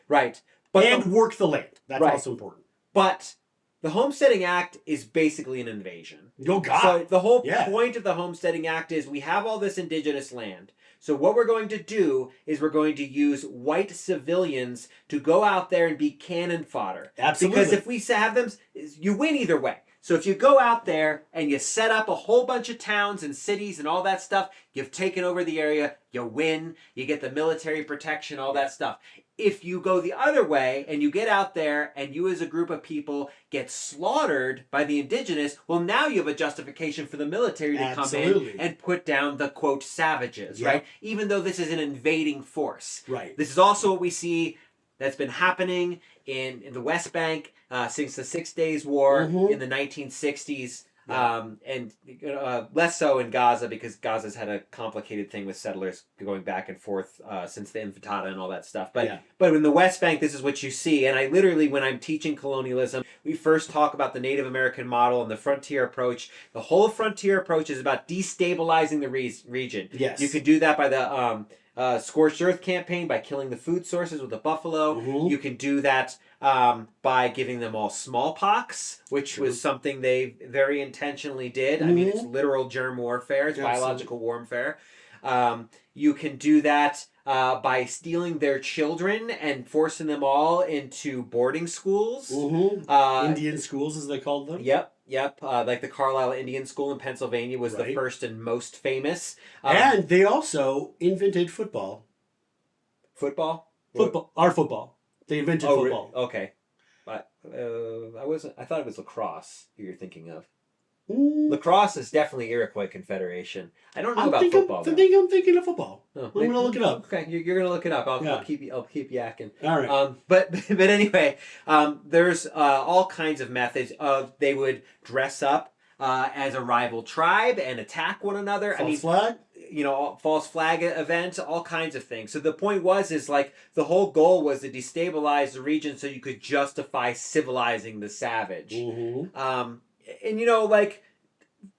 Right. But work the land. That's also important. But the Homesteading Act is basically an invasion. Oh God! So the whole point of the Homesteading Act is we have all this indigenous land. So what we're going to do is we're going to use white civilians to go out there and be cannon fodder. Absolutely. Because if we have them, you win either way. So if you go out there and you set up a whole bunch of towns and cities and all that stuff, you've taken over the area, you win, you get the military protection, all that stuff. If you go the other way and you get out there and you as a group of people get slaughtered by the indigenous, well, now you have a justification for the military to come in and put down the, quote, savages, right? Even though this is an invading force. Right. This is also what we see that's been happening in the West Bank since the 6 Days War in the 1960s. And less so in Gaza, because Gaza's had a complicated thing with settlers going back and forth since the Intifada and all that stuff. But in the West Bank, this is what you see. And I literally, when I'm teaching colonialism, we first talk about the Native American model and the frontier approach. The whole frontier approach is about destabilizing the region. Yes. You can do that by the Scorched Earth campaign, by killing the food sources with the buffalo. You can do that by giving them all smallpox, which was something they very intentionally did. I mean, it's literal germ warfare. It's biological warfare. You can do that by stealing their children and forcing them all into boarding schools. Indian schools, as they called them. Yep. Like the Carlisle Indian School in Pennsylvania was the first and most famous. And they also invented football. Football. Our football. They invented football. Okay. But I thought it was lacrosse you're thinking of. Lacrosse is definitely Iroquois Confederation. I don't know about football. I'm thinking of football. I'm gonna look it up. Okay, you're gonna look it up. I'll keep yakking. All right. But anyway, there's all kinds of methods of they would dress up as a rival tribe and attack one another. False flag? false flag event, all kinds of things. So the point is like the whole goal was to destabilize the region so you could justify civilizing the savage. Mm-hmm. And like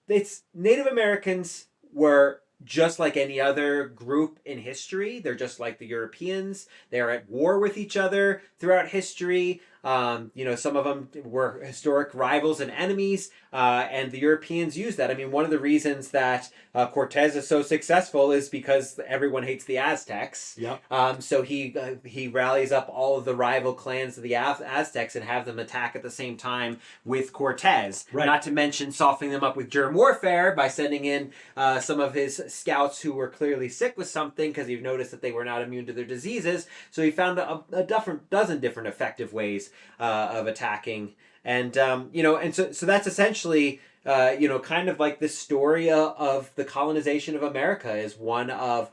it's Native Americans were just like any other group in history. They're just like the Europeans. They're at war with each other throughout history. Some of them were historic rivals and enemies, and the Europeans used that. I mean, one of the reasons that Cortez is so successful is because everyone hates the Aztecs. Yep. So he rallies up all of the rival clans of the Aztecs and have them attack at the same time with Cortez. Right. Not to mention softening them up with germ warfare by sending in some of his scouts who were clearly sick with something because he noticed that they were not immune to their diseases. So he found a dozen different effective ways of attacking, and so that's essentially kind of like the story of the colonization of America is one of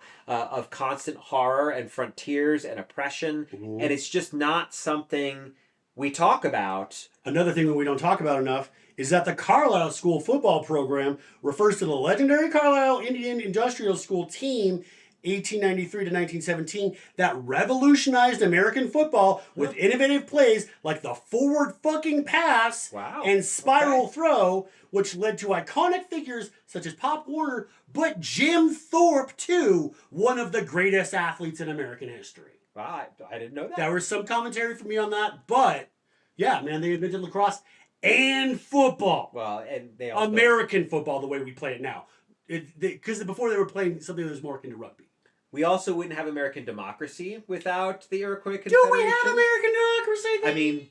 constant horror and frontiers and oppression, Mm-hmm. and it's just not something we talk about. Another thing that we don't talk about enough is that the Carlisle School football program refers to the legendary Carlisle Indian Industrial School team 1893 to 1917 that revolutionized American football with innovative plays like the forward fucking pass and spiral throw, which led to iconic figures such as Pop Warner, but Jim Thorpe too, one of the greatest athletes in American history. Wow, I didn't know that. There was some commentary from me on that, but yeah, man, they invented lacrosse and football. Well, and they also... American football, the way we play it now. Because before they were playing something that was more akin to rugby. We also wouldn't have American democracy without the Iroquois Confederation. Do we have American democracy then? I mean,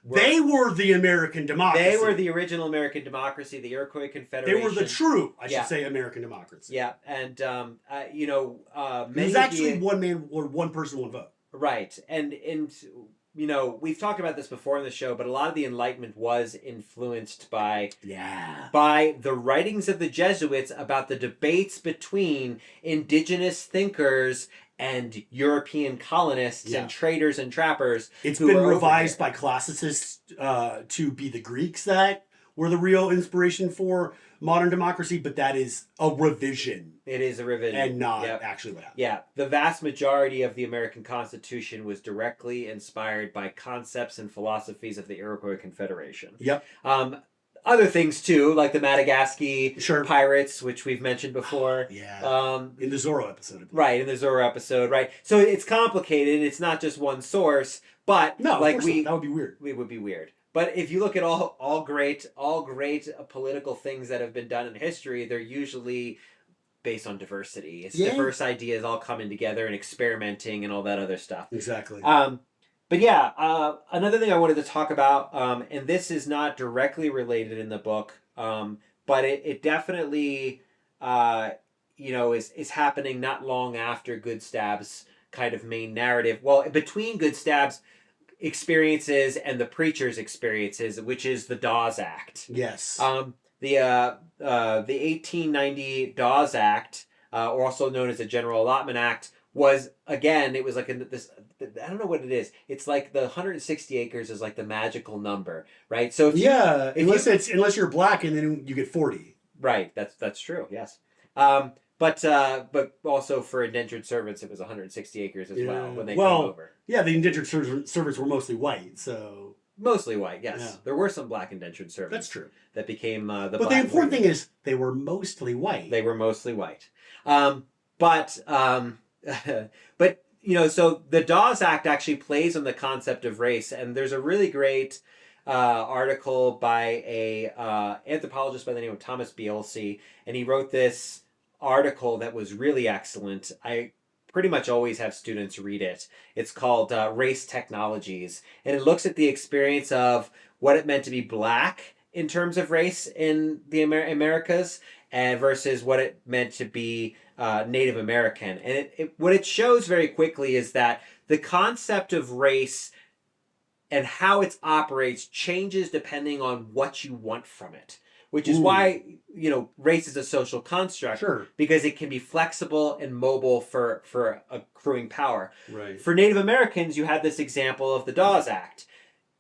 they were the American democracy. They were the original American democracy, the Iroquois Confederation. They were the true, I should say, American democracy. Yeah, and it was actually one man or one person, one vote. Right, and we've talked about this before in the show, but a lot of the Enlightenment was influenced by the writings of the Jesuits about the debates between indigenous thinkers and European colonists and traders and trappers. It's been revised by classicists to be the Greeks that were the real inspiration for modern democracy, but that is a revision. It is a revision. And not actually what happened. Yeah. The vast majority of the American Constitution was directly inspired by concepts and philosophies of the Iroquois Confederation. Yep. Other things too, like the Madagascar pirates, which we've mentioned before. In the Zorro episode. Right, in the Zorro episode, right. So it's complicated. It's not just one source, but no, like that would be weird. It would be weird. But if you look at all great political things that have been done in history, they're usually based on diversity. It's diverse ideas all coming together and experimenting and all that other stuff. Exactly. But yeah, another thing I wanted to talk about, and this is not directly related in the book, but it definitely, is happening not long after Goodstab's kind of main narrative. Well, between Goodstab's experiences and the preacher's experiences, which is the Dawes Act. Yes. The 1890 Dawes Act, or also known as the General Allotment Act, was, again, it was like this, I don't know what it is. It's like the 160 acres is like the magical number, right? So unless you're black and then you get 40. Right, that's true, yes. But also for indentured servants, it was 160 acres as well when they came over. Yeah, the indentured servants were mostly white, so... Mostly white, yes. Yeah. There were some black indentured servants. That's true. That became the But the important thing is, they were mostly white. They were mostly white. But so the Dawes Act actually plays on the concept of race, and there's a really great article by a anthropologist by the name of Thomas Bielsi, and he wrote this article that was really excellent. I pretty much always have students read it. It's called Race Technologies, and it looks at the experience of what it meant to be black in terms of race in the Americas versus what it meant to be Native American. And what it shows very quickly is that the concept of race and how it operates changes depending on what you want from it. Which is why, race is a social construct. Sure. Because it can be flexible and mobile for accruing power. Right. For Native Americans, you had this example of the Dawes Act.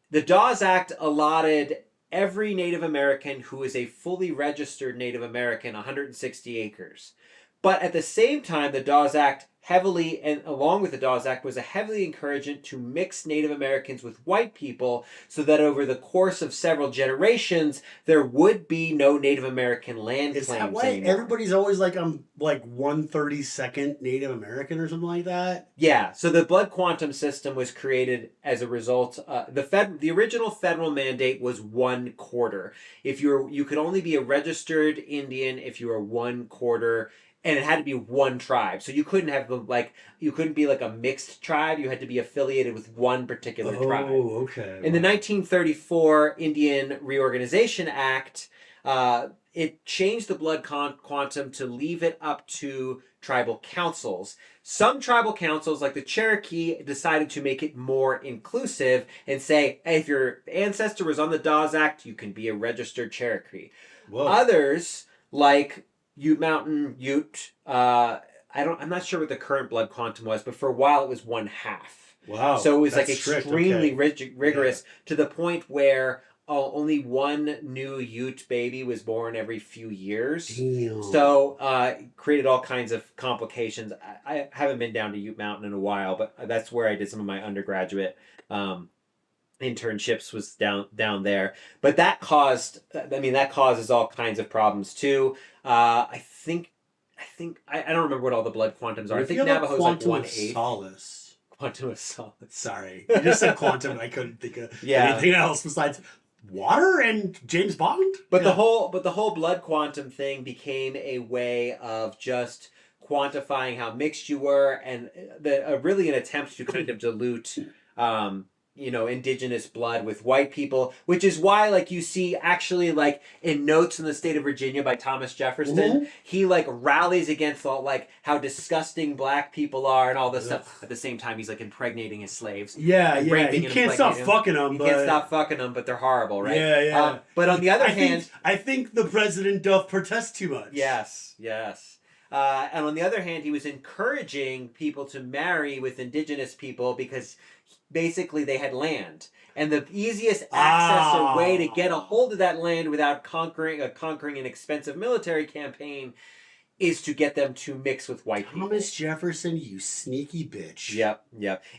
The Dawes Act allotted every Native American who is a fully registered Native American 160 acres. But at the same time, the Dawes Act heavily, and along with the Dawes Act, was a heavily encouragement to mix Native Americans with white people so that over the course of several generations, there would be no Native American land claims anymore. Is that why everybody's always like, I'm like 1/32nd Native American or something like that? Yeah, so the blood quantum system was created as a result. The original federal mandate was 1/4. You could only be a registered Indian if you were 1/4. And it had to be one tribe, so you couldn't have you couldn't be like a mixed tribe. You had to be affiliated with one particular tribe. Oh, okay. In the 1934 Indian Reorganization Act, it changed the blood quantum to leave it up to tribal councils. Some tribal councils, like the Cherokee, decided to make it more inclusive and say, hey, if your ancestor was on the Dawes Act, you can be a registered Cherokee. Whoa. Others, like Ute Mountain, Ute. I'm not sure what the current blood quantum was, but for a while it was 1/2. Wow. So it was like extremely rigorous to the point where only one new Ute baby was born every few years. Damn. So created all kinds of complications. I haven't been down to Ute Mountain in a while, but that's where I did some of my undergraduate internships was down there. But that causes all kinds of problems too. I don't remember what all the blood quantums are. I think Navajo's like 1/8. Solace. Quantum of solace. Sorry. You just said quantum and I couldn't think of anything else besides water and James Bond. But the whole blood quantum thing became a way of just quantifying how mixed you were, and really an attempt to kind of dilute indigenous blood with white people, which is why, like, you see actually, like, in Notes in the State of Virginia by Thomas Jefferson, he, like, rallies against all, like, how disgusting black people are and all this stuff. At the same time, he's, like, impregnating his slaves. Yeah. He can't stop fucking them. Can't stop fucking them, but they're horrible, right? Yeah. But on the other hand... I think the president doth protest too much. Yes. And on the other hand, he was encouraging people to marry with indigenous people because basically they had land. And the easiest access or way to get a hold of that land without conquering an expensive military campaign is to get them to mix with white people. Thomas Jefferson, you sneaky bitch. Yep.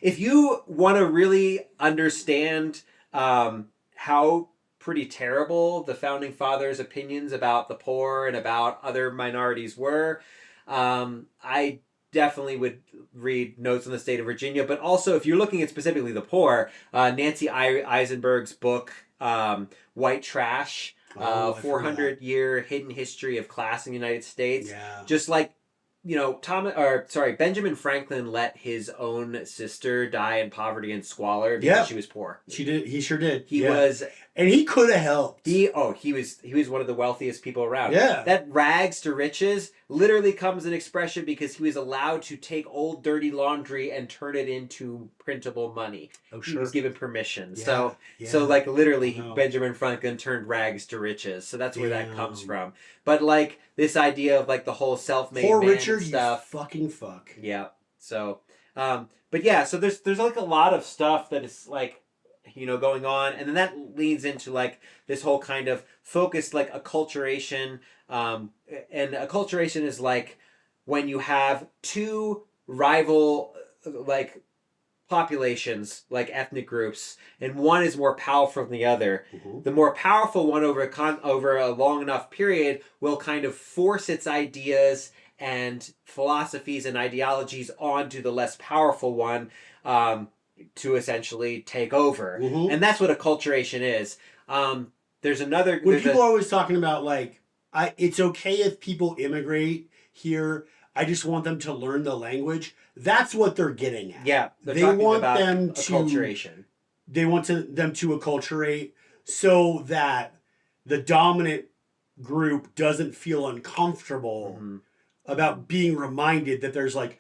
If you want to really understand how pretty terrible the Founding Fathers' opinions about the poor and about other minorities were, I definitely would read Notes on the State of Virginia. But also, if you're looking at specifically the poor, Nancy Eisenberg's book, White Trash, 400-year hidden history of class in the United States. Yeah. Just like, Benjamin Franklin let his own sister die in poverty and squalor because she was poor. She did. He sure did. He was, and he could have helped. He was one of the wealthiest people around. Yeah. That rags to riches literally comes in expression because he was allowed to take old dirty laundry and turn it into printable money. Oh, sure. He was given permission. Yeah. So like literally Benjamin Franklin turned rags to riches. So that's where that comes from. But like this idea of like the whole self-made poor man Richard, stuff. You fucking fuck. Yeah. So, but yeah, so there's like a lot of stuff that is like, going on, and then that leads into like this whole kind of focused like acculturation, and acculturation is like when you have two rival like populations, like ethnic groups, and one is more powerful than the other. The more powerful one over a long enough period will kind of force its ideas and philosophies and ideologies onto the less powerful one, to essentially take over. And that's what acculturation is. There's another... When people are always talking about, like, it's okay if people immigrate here, I just want them to learn the language. That's what they're getting at. Yeah, they want them to... acculturation. They want them to acculturate so that the dominant group doesn't feel uncomfortable about being reminded that there's, like,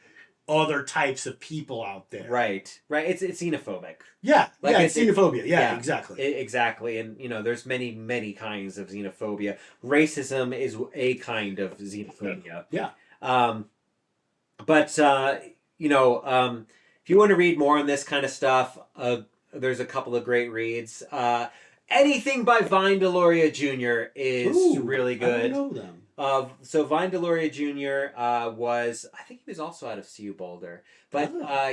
other types of people out there. Right. It's xenophobic. Yeah. Like it's xenophobia. Yeah, exactly. Exactly. And, there's many, many kinds of xenophobia. Racism is a kind of xenophobia. Yeah. But if you want to read more on this kind of stuff, there's a couple of great reads. Anything by Vine Deloria Jr. is really good. I don't know them. So Vine Deloria Jr. I think he was also out of CU Boulder, but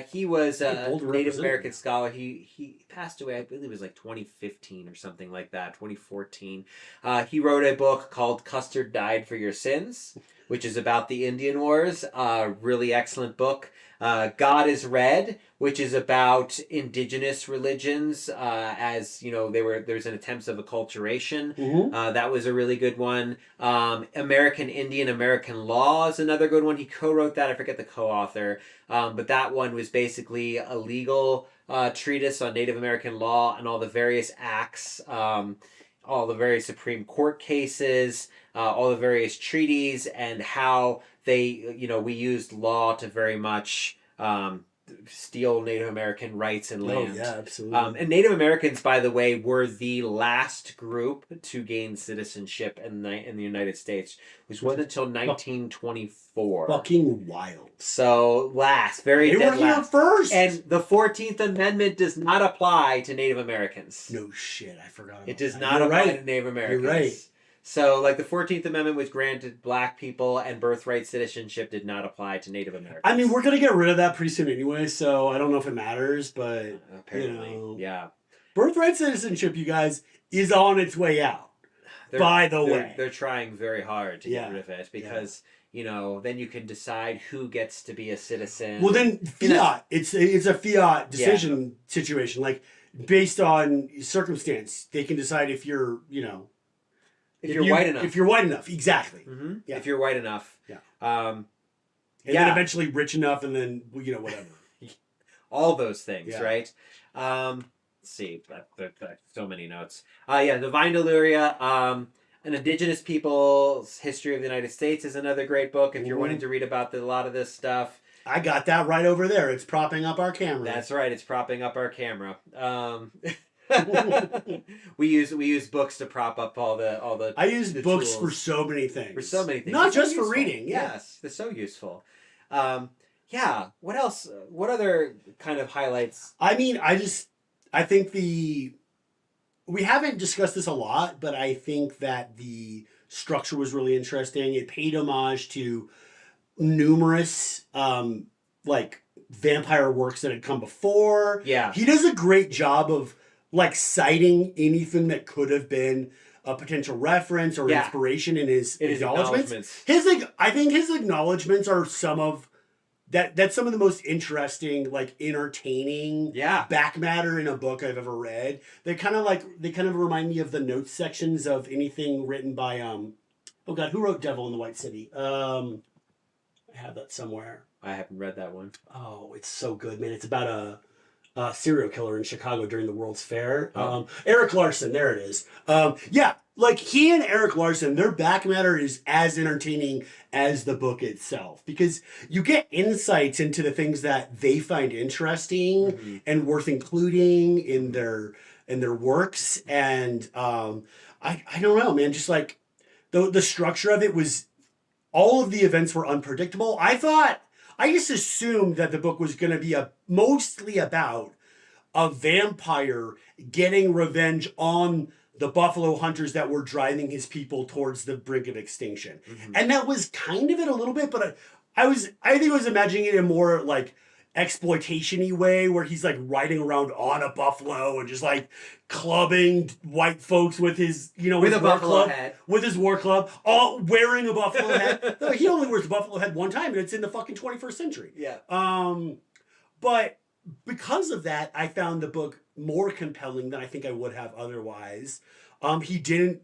he was a Native American scholar. He passed away, I believe it was like 2015 or something like that, 2014. He wrote a book called Custard Died for Your Sins, which is about the Indian Wars. Really excellent book. God is Red, which is about indigenous religions, as you know, there's an attempts of acculturation. That was a really good one. American Indian American Law is another good one. He co-wrote that. I forget the co-author, but that one was basically a legal treatise on Native American law and all the various acts, all the various Supreme Court cases, all the various treaties, and how they, we used law to very much steal Native American rights and land. Oh, yeah, absolutely. And Native Americans, by the way, were the last group to gain citizenship in the United States, which wasn't until 1924. Fucking wild. So very dead last. They were here first. And the 14th Amendment does not apply to Native Americans. No shit, I forgot about that. It does not apply to Native Americans. You're right. So, like, the 14th Amendment was granted black people, and birthright citizenship did not apply to Native Americans. I mean, we're going to get rid of that pretty soon anyway, so I don't know if it matters, but... Apparently, yeah. Birthright citizenship, you guys, is on its way out, by the way. They're trying very hard to get rid of it, because... then you can decide who gets to be a citizen. Well, then fiat. It's a fiat decision situation. Like, based on circumstance, they can decide if you're, if you're white enough. If you're white enough, exactly. Mm-hmm. Yeah. If you're white enough. Yeah. And then eventually rich enough, and then, whatever. All those things, right? Let's see. So many notes. The Vine Deloria, An Indigenous People's History of the United States is another great book if you're wanting to read about a lot of this stuff. I got that right over there. It's propping up our camera. That's right. It's propping up our camera. we use books to prop up all the. I use the books tools. For so many things. For so many things. Not just for reading. Yes, they're so useful. What else? What other kind of highlights? I mean, I think we haven't discussed this a lot, but I think that the structure was really interesting. It paid homage to numerous vampire works that had come before. Yeah. He does a great job of citing anything that could have been a potential reference or inspiration in his acknowledgments. I think his acknowledgments are some of that's some of the most interesting, entertaining back matter in a book I've ever read. They kind of remind me of the notes sections of anything written by oh god, who wrote Devil in the White City? I have that somewhere. I haven't read that one. Oh, it's so good, man. It's about a serial killer in Chicago during the World's Fair. Eric Larson, there it is. He and Eric Larson, their back matter is as entertaining as the book itself, because you get insights into the things that they find interesting and worth including in their works. And I don't know, man, just the structure of it was, all of the events were unpredictable. I just assumed that the book was going to be mostly about a vampire getting revenge on the buffalo hunters that were driving his people towards the brink of extinction. And that was kind of it a little bit, but I think I was imagining it in more exploitation-y way, where he's riding around on a buffalo and just clubbing white folks with his with a buffalo head, with his war club, all wearing a buffalo head. He only wears a buffalo head one time, and it's in the fucking 21st century. But because of that, I found the book more compelling than I think I would have otherwise. He didn't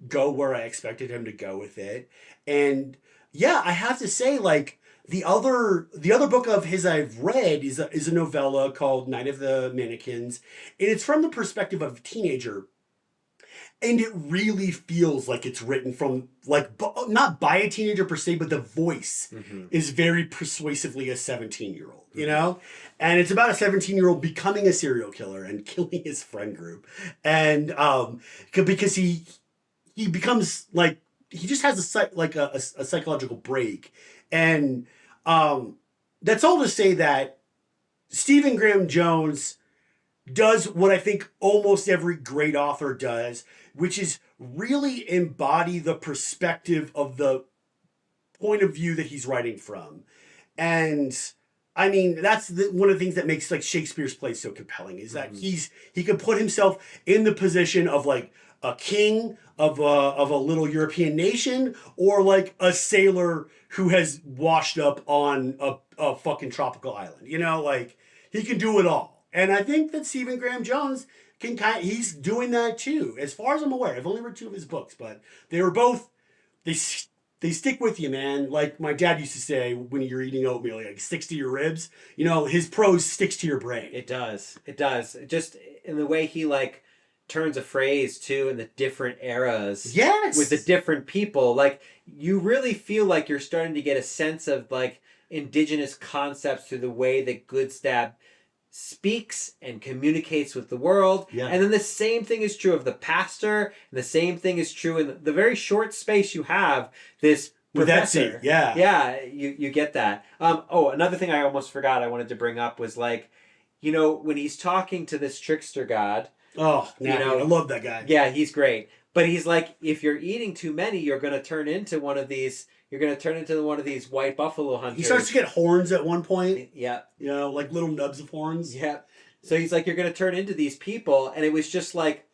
go where I expected him to go with it, and I have to say, the other book of his I've read is a novella called Night of the Mannequins, and it's from the perspective of a teenager, and it really feels like it's written from not by a teenager per se, but the voice is very persuasively a 17-year-old, and it's about a 17-year-old becoming a serial killer and killing his friend group, and because he becomes he just has a psychological break. And that's all to say that Stephen Graham Jones does what I think almost every great author does, which is really embody the perspective of the point of view that he's writing from. And I mean, that's one of the things that makes like Shakespeare's plays so compelling is that he could put himself in the position of like a king of a little European nation, or like a sailor who has washed up on a fucking tropical island. You know, like he can do it all. And I think that Stephen Graham Jones he's doing that too. As far as I'm aware, I've only read 2 of his books, but they were both they stick with you, man. Like my dad used to say when you're eating oatmeal, like sticks to your ribs. You know, his prose sticks to your brain. It does. It does. Just in the way he like turns a phrase too in the different eras. Yes. With the different people. Like you really feel like you're starting to get a sense of like indigenous concepts through the way that Goodstab speaks and communicates with the world. Yeah. And then the same thing is true of the pastor, and the same thing is true in the very short space you have this professor. Yeah, you get that. Another thing I almost forgot I wanted to bring up was like, you know, when he's talking to this trickster god. Oh, you know, I love that guy. Yeah, he's great. But he's like, if you're eating too many, you're going to turn into one of these. You're going to turn into one of these white buffalo hunters. He starts to get horns at one point. Yeah. You know, like little nubs of horns. Yeah. So he's like, you're going to turn into these people. And it was just like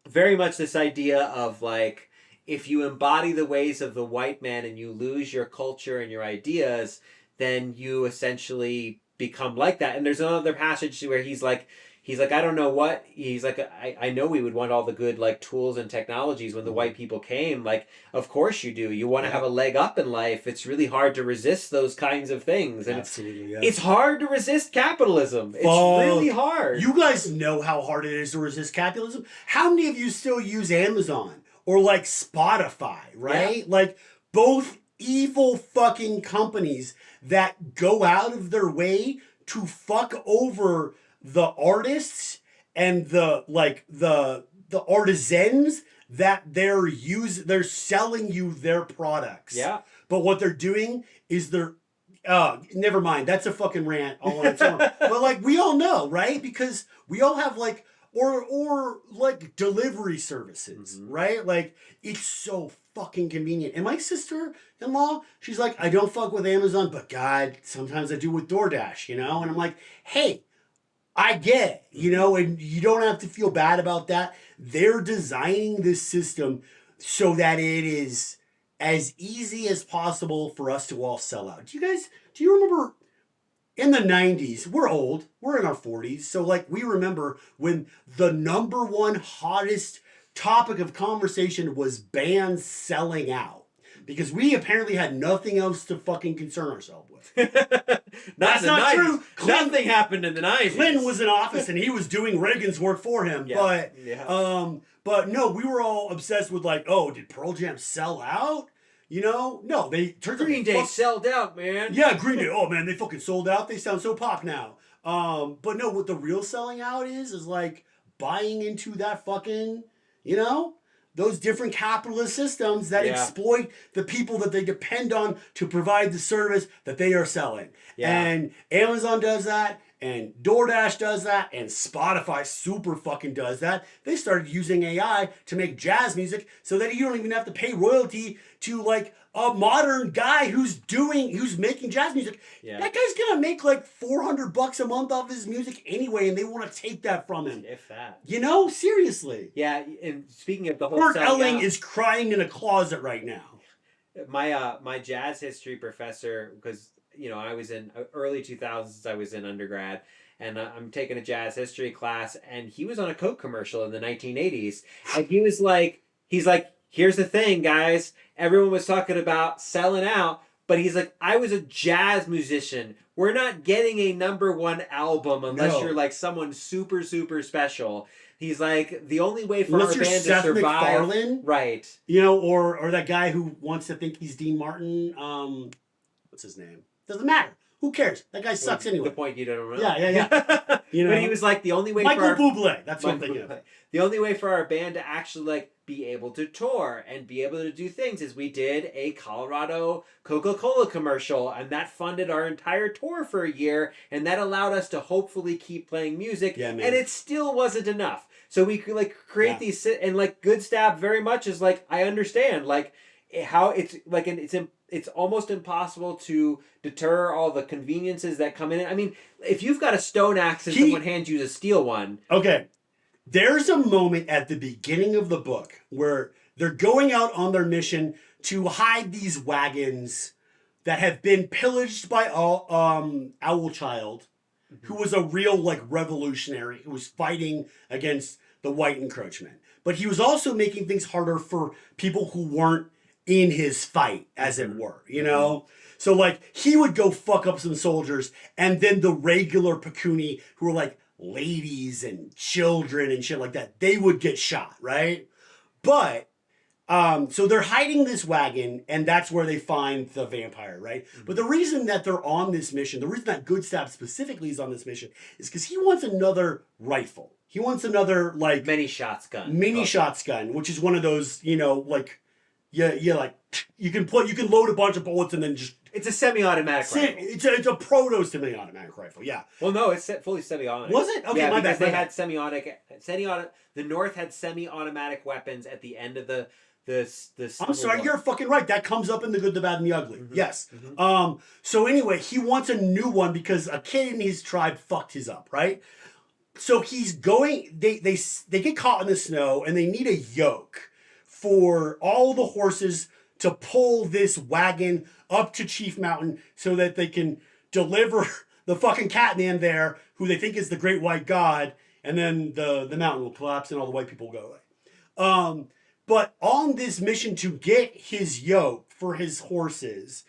very much this idea of like, if you embody the ways of the white man and you lose your culture and your ideas, then you essentially become like that. And there's another passage where he's like, I don't know what. He's like, I know we would want all the good like tools and technologies when the white people came. Like, of course you do. You want to have a leg up in life. It's really hard to resist those kinds of things. And absolutely, it's hard to resist capitalism. It's really hard. You guys know how hard it is to resist capitalism. How many of you still use Amazon or like Spotify, right? Yeah. Like both evil fucking companies that go out of their way to fuck over the artists and the artisans that they're selling you their products. Yeah. But what they're doing is never mind. That's a fucking rant all on its own. But like we all know, right? Because we all have like or like delivery services, right? Like it's so fucking convenient. And my sister-in-law, she's like, I don't fuck with Amazon, but God, sometimes I do with DoorDash, you know? And I'm like, hey, I get it, you know, and you don't have to feel bad about that. They're designing this system so that it is as easy as possible for us to all sell out. Do you remember in the 90s, we're old, we're in our 40s, so like we remember when the number one hottest topic of conversation was bands selling out. Because we apparently had nothing else to fucking concern ourselves with. That's not true. Nothing happened in the 90s. Clinton was in office and he was doing Reagan's work for him. Yeah. But no, we were all obsessed with like, oh, did Pearl Jam sell out? You know? No, they turned Green Day sold out, man. Yeah, Green Day. Oh man, they fucking sold out. They sound so pop now. But no, what the real selling out is like buying into that fucking, you know? Those different capitalist systems that exploit the people that they depend on to provide the service that they are selling. Yeah. And Amazon does that, and DoorDash does that, and Spotify super fucking does that. They started using AI to make jazz music so that you don't even have to pay royalty to like a modern guy who's making jazz music. Yeah. That guy's gonna make like $400 a month off his music anyway, and they want to take that from him. If that. You know, seriously. Yeah, and speaking of the whole Bert Elling is crying in a closet right now. My jazz history professor, because you know I was in early 2000s, I was in undergrad, and I'm taking a jazz history class, and he was on a Coke commercial in the 1980s, and he's like, here's the thing, guys. Everyone was talking about selling out, but he's like, I was a jazz musician. We're not getting a #1 album unless you're like someone super, super special. He's like, the only way for our band to survive, McFarlane, right? You know, or that guy who wants to think he's Dean Martin. What's his name? Doesn't matter. Who cares? That guy sucks anyway. The point you don't know. Yeah. You know, but he was like the only way. Michael Bublé. That's what I'm thinking of. The only way for our band to actually like be able to tour and be able to do things is we did a Colorado Coca-Cola commercial, and that funded our entire tour for a year, and that allowed us to hopefully keep playing music. Yeah, man. And it still wasn't enough. So we could like create these, and like Goodstab very much is like, I understand, like how it's like it's almost impossible to deter all the conveniences that come in. I mean, if you've got a stone axe and someone hands you the steel one. Okay. There's a moment at the beginning of the book where they're going out on their mission to hide these wagons that have been pillaged by Owl Child, who was a real like revolutionary who was fighting against the white encroachment. But he was also making things harder for people who weren't in his fight, as it were, you know? So like he would go fuck up some soldiers, and then the regular Pakuni who were like ladies and children and shit like that, they would get shot, right? But so they're hiding this wagon, and that's where they find the vampire, right? But the reason that they're on this mission, the reason that Goodstab specifically is on this mission, is because he wants another rifle. He wants another like mini shots gun, which is one of those, you know, like like you can load a bunch of bullets and then just. It's a semi-automatic rifle. It's a proto semi-automatic rifle. Yeah. Well, no, it's fully semi-automatic. Was it? Okay, yeah, my because bad. They had semi-automatic. The North had semi-automatic weapons at the end of the I'm sorry, you're fucking right. That comes up in The Good, the Bad, and the Ugly. Yes. So anyway, he wants a new one because a kid in his tribe fucked his up, right? So he's going. They get caught in the snow, and they need a yoke for all the horses to pull this wagon up to Chief Mountain so that they can deliver the fucking Catman there, who they think is the great white god, and then the mountain will collapse and all the white people will go away. But on this mission to get his yoke for his horses,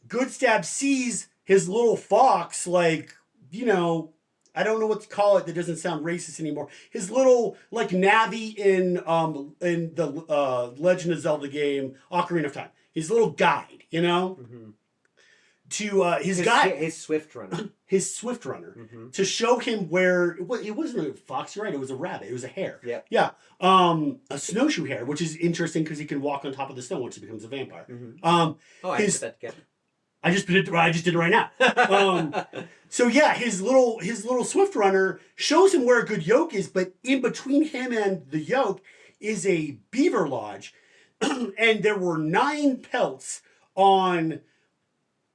Goodstab sees his little fox, like, you know, I don't know what to call it that doesn't sound racist anymore. His little, like, Navi in the Legend of Zelda game, Ocarina of Time. His little guide, you know? To his guide. His Swift Runner. His Swift Runner. To show him where, it wasn't a fox, you're right, it was a rabbit. It was a hare. Yeah. Yeah. A snowshoe hare, which is interesting because he can walk on top of the snow once he becomes a vampire. I put that together. I just did it right now. So yeah, his little Swift Runner shows him where a good yoke is, but in between him and the yoke is a beaver lodge, and there were 9 pelts on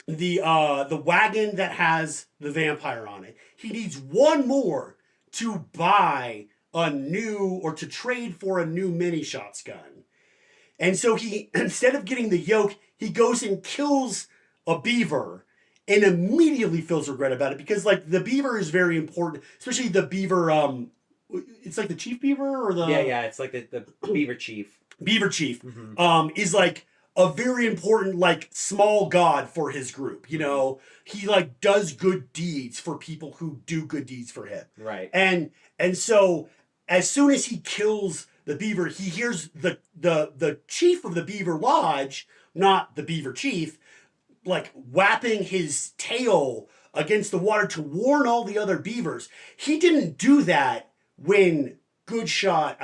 the wagon that has the vampire on it. He needs 1 more to buy a new, or to trade for a new mini shots gun. And so he, instead of getting the yoke, he goes and kills a beaver and immediately feels regret about it, because like the beaver is very important, especially the beaver, it's like the chief beaver or the... Yeah, it's like the beaver chief. Beaver chief is like a very important, like, small god for his group, you know? He like does good deeds for people who do good deeds for him. Right. And so as soon as he kills the beaver, he hears the chief of the beaver lodge, not the beaver chief, like whapping his tail against the water to warn all the other beavers. He didn't do that when Goodstab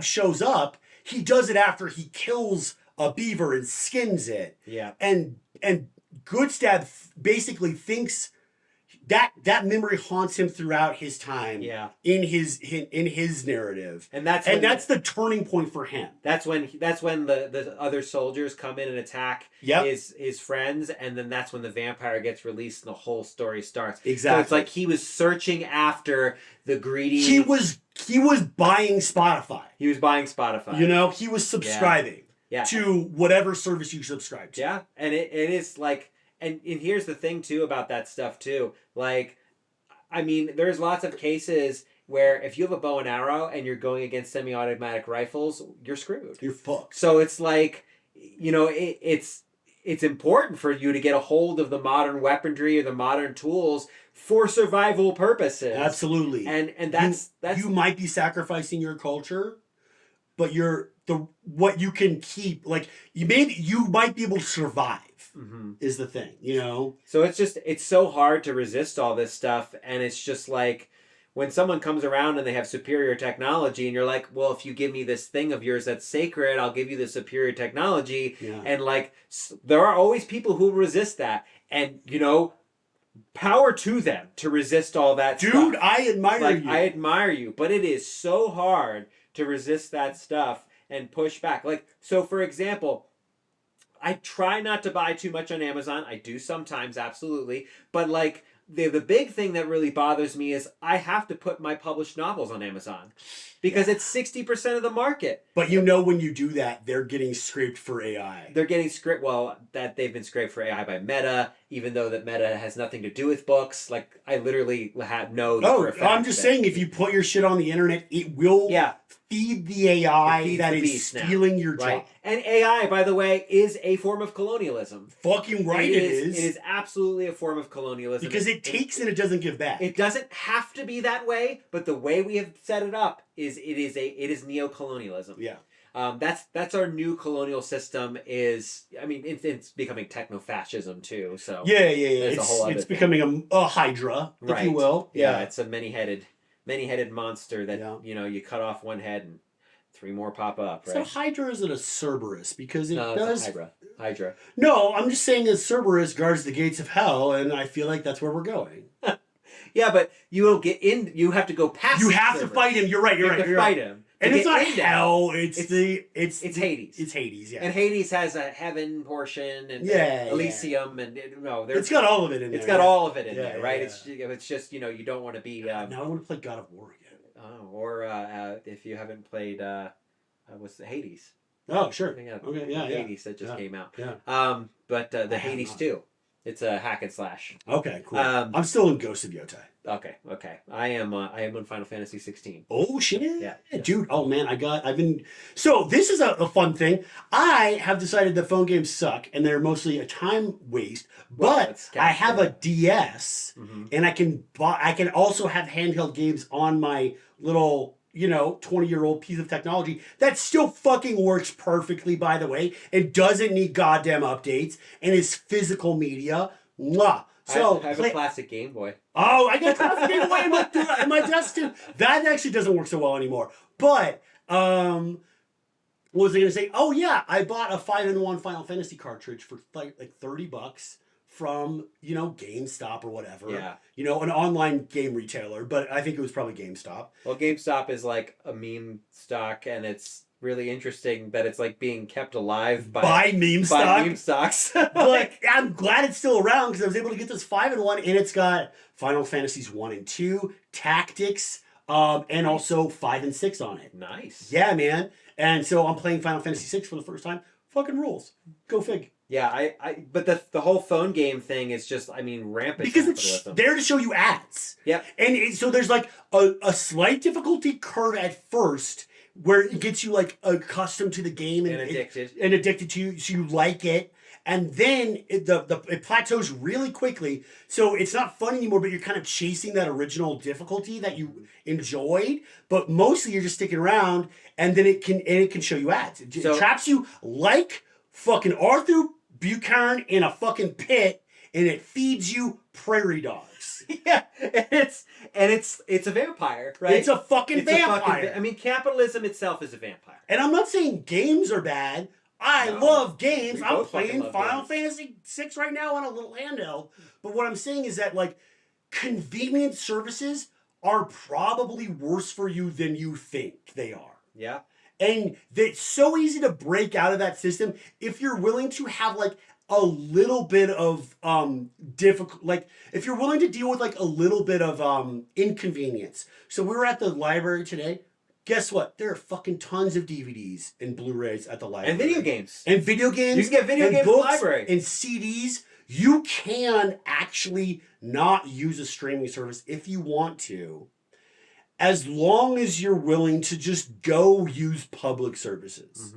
shows up. He does it after he kills a beaver and skins it. Yeah. And Goodstab basically thinks that memory haunts him throughout his time. Yeah. In his narrative. And that's the turning point for him. That's when the other soldiers come in and attack his friends, and then that's when the vampire gets released and the whole story starts. Exactly. So it's like he was searching after the greedy. He was buying Spotify. You know, he was subscribing to whatever service you subscribe to. Yeah, and it is like, and here's the thing too about that stuff too. Like, I mean, there's lots of cases where if you have a bow and arrow and you're going against semi-automatic rifles, you're screwed. You're fucked. So it's like, you know, it's important for you to get a hold of the modern weaponry or the modern tools for survival purposes. Absolutely. And that's you might be sacrificing your culture, but what you can keep, like you might be able to survive. Is the thing, you know? So it's so hard to resist all this stuff, and it's just like when someone comes around and they have superior technology and you're like, well, if you give me this thing of yours that's sacred, I'll give you the superior technology. Yeah. And like, there are always people who resist that, and you know, power to them to resist all that Dude, stuff. I admire you. I admire you, but it is so hard to resist that stuff. and push back. Like, so for example, I try not to buy too much on Amazon. I do sometimes, absolutely. But like the big thing that really bothers me is I have to put my published novels on Amazon because it's 60% of the market. But you know, when you do that, they're getting scraped for AI. They're getting scraped. Well, that they've been scraped for AI by Meta, even though that Meta has nothing to do with books. Like I literally know. Oh, I'm just saying, if you put your shit on the internet, it will feed the AI that is stealing your job. And AI, by the way, is a form of colonialism. Fucking right, it is. It is absolutely a form of colonialism because it takes and it doesn't give back. It doesn't have to be that way, but the way we have set it up is it is neo-colonialism. Yeah. That's our new colonial system. It's becoming techno-fascism too. So it's becoming a hydra, if you will. Yeah, it's a many-headed monster that you cut off one head and 3 more pop up. Right? So Hydra, is it a Cerberus? Because it's Hydra. No, I'm just saying that Cerberus guards the gates of hell, and I feel like that's where we're going. Yeah, but you will get in. You have to go past. You have to fight him. You're right. You have to fight him. And it's not hell. It's Hades. It's Hades. Yeah. And Hades has a heaven portion and Elysium and it's got all of it in there. It's got all of it in there, right? Yeah. It's just you don't want to be. Now I want to play God of War again. Oh, or if you haven't played, what's the Hades? Oh, sure. Hades that just came out. Yeah. But the Hades 2. It's a hack and slash. Okay, cool. I'm still in Ghost of Yotai. Okay. I am in Final Fantasy 16. Oh shit! Yeah, dude. Oh man, I've been. So this is a fun thing. I have decided that phone games suck and they're mostly a time waste. But I have a DS, and I can also have handheld games on my little 20-year-old piece of technology that still fucking works perfectly, by the way, and doesn't need goddamn updates, and is physical media. Mwah. So I have a classic Game Boy. Oh, I got a classic Game Boy in my desk too. That actually doesn't work so well anymore. But what was I gonna say? Oh yeah, I bought a 5-in-1 Final Fantasy cartridge for like $30 from GameStop or whatever. Yeah. An online game retailer, but I think it was probably GameStop. Well, GameStop is like a meme stock, and it's really interesting that it's like being kept alive by meme stocks. But I'm glad it's still around because I was able to get this 5-in-1, and it's got Final Fantasies 1 and 2, Tactics, and also 5 and 6 on it. Nice. Yeah, man. And so I'm playing Final Fantasy 6 for the first time. Fucking rules. Go fig. Yeah, but the whole phone game thing is just, rampant. Because it's there to show you ads. Yep. And so there's like a slight difficulty curve at first where it gets you like accustomed to the game and addicted to you, so you like it. And then it plateaus really quickly, so it's not fun anymore, but you're kind of chasing that original difficulty that you enjoyed. But mostly you're just sticking around, and then it can show you ads. It traps you like fucking Arthur Buchanan in a fucking pit, and it feeds you prairie dogs. Yeah, and it's a vampire, right? It's a fucking vampire. Capitalism itself is a vampire. And I'm not saying games are bad. I love games. I'm playing Final Fantasy 6 right now on a little handheld. But what I'm saying is that like convenience services are probably worse for you than you think they are. Yeah. And it's so easy to break out of that system if you're willing to have like a little bit of difficult, like if you're willing to deal with like a little bit of inconvenience. So we were at the library today. Guess what? There are fucking tons of DVDs and Blu-rays at the library. And video games. And video games. You can get video games at the library. And CDs. You can actually not use a streaming service if you want to, as long as you're willing to just go use public services.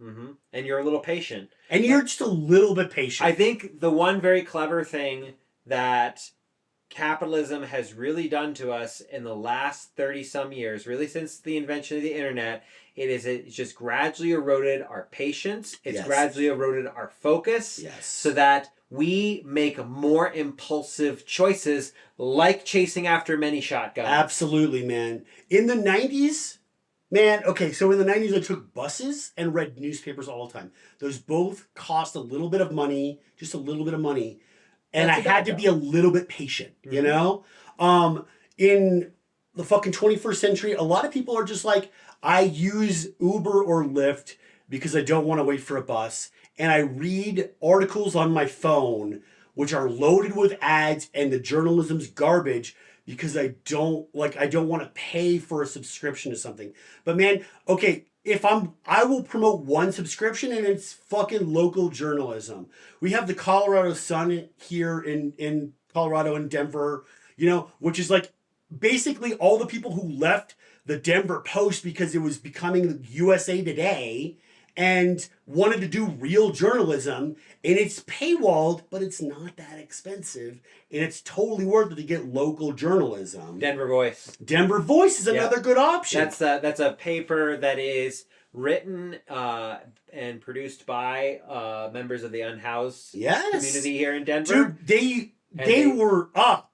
And you're a little patient. And you're just a little bit patient. I think the one very clever thing that capitalism has really done to us in the last 30-some years, really since the invention of the internet, it's just gradually eroded our patience. It's gradually eroded our focus. Yes. So that we make more impulsive choices, like chasing after many shotguns. Absolutely, man. In the 90s, man, okay, so in the 90s I took buses and read newspapers all the time. Those both cost a little bit of money, just a little bit of money. And I had to be a little bit patient, you know? In the fucking 21st century, a lot of people are just like, I use Uber or Lyft because I don't want to wait for a bus. And I read articles on my phone, which are loaded with ads, and the journalism's garbage because I don't want to pay for a subscription to something. But man, okay, I will promote one subscription, and it's fucking local journalism. We have the Colorado Sun here in Colorado and Denver, which is like basically all the people who left the Denver Post because it was becoming USA Today and wanted to do real journalism, and it's paywalled, but it's not that expensive, and it's totally worth it to get local journalism. Denver Voice. Denver Voice is another good option. That's a paper that is written and produced by members of the unhoused community here in Denver. Dude, they were up.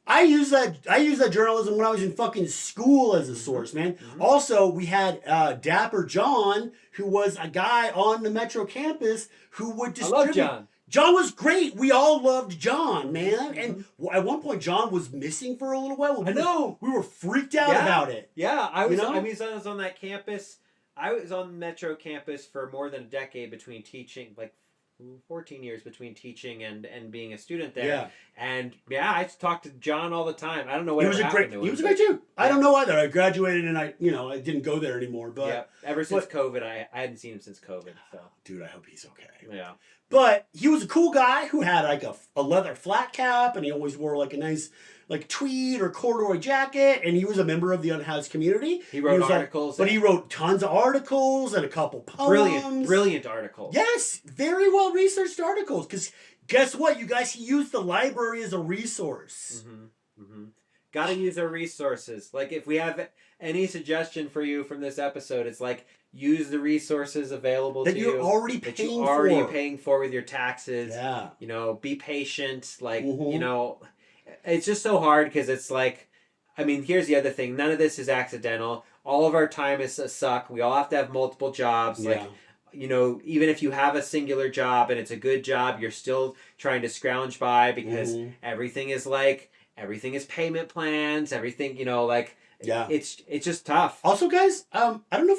I use that journalism when I was in fucking school as a source, man. Mm-hmm. Also, we had Dapper John, who was a guy on the Metro campus who would distribute. I love John. John was great. We all loved John, man. Mm-hmm. And at one point, John was missing for a little while. I know. We were freaked out about it. Yeah, I was on that campus. I was on the Metro campus for more than a decade between teaching, like 14 years between teaching and being a student there. Yeah. And I talked to John all the time. I don't know what happened to him. He was a great dude. I don't know either. I graduated and I didn't go there anymore. But ever since COVID, I hadn't seen him since COVID. So dude, I hope he's okay. Yeah. But he was a cool guy who had like a leather flat cap, and he always wore like a nice like tweed or corduroy jacket, and he was a member of the unhoused community. He wrote articles. But he wrote tons of articles and a couple poems. Brilliant articles. Yes, very well researched articles. Because guess what, you guys? He used the library as a resource. Mm-hmm. Mm-hmm. Got to use our resources. Like if we have any suggestion for you from this episode, it's like use the resources available that to you're you already that paying you're already paying for with your taxes. Yeah. Be patient. Like it's just so hard because it's like, I mean, here's the other thing. None of this is accidental. All of our time is a suck. We all have to have multiple jobs. Yeah. Like, even if you have a singular job and it's a good job, you're still trying to scrounge by because everything is payment plans. Everything, it's just tough. Also, guys, I don't know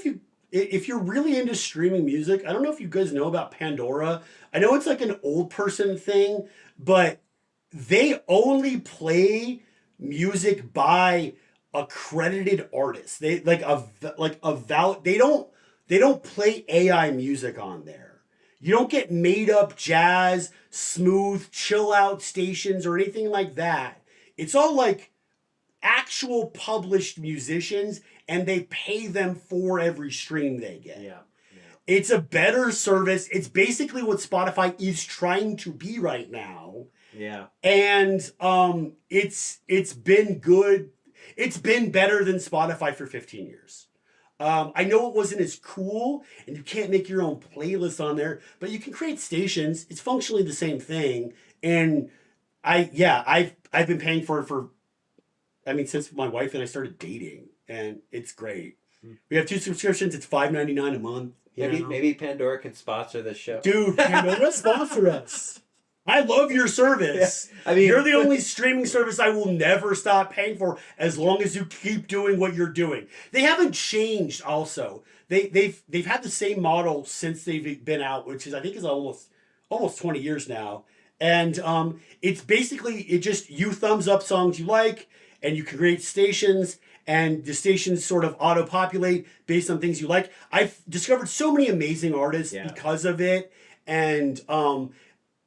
if you're really into streaming music, I don't know if you guys know about Pandora. I know it's like an old person thing, but they only play music by accredited artists. They they don't play AI music on there. You don't get made up jazz, smooth, chill out stations or anything like that. It's all like actual published musicians, and they pay them for every stream they get. Yeah. It's a better service. It's basically what Spotify is trying to be right now. Yeah. And it's been good. It's been better than Spotify for 15 years. I know it wasn't as cool, and you can't make your own playlist on there, but you can create stations. It's functionally the same thing. And I've been paying for it since my wife and I started dating, and it's great. We have 2 subscriptions. It's $5.99 a month. Maybe Pandora can sponsor this show. Dude, Pandora sponsor us. I love your service. Yeah. You're the only streaming service I will never stop paying for as long as you keep doing what you're doing. They haven't changed. Also, they've had the same model since they've been out, which is I think is almost 20 years now. And it's basically you thumbs up songs you like, and you can create stations, and the stations sort of auto-populate based on things you like. I've discovered so many amazing artists because of it, and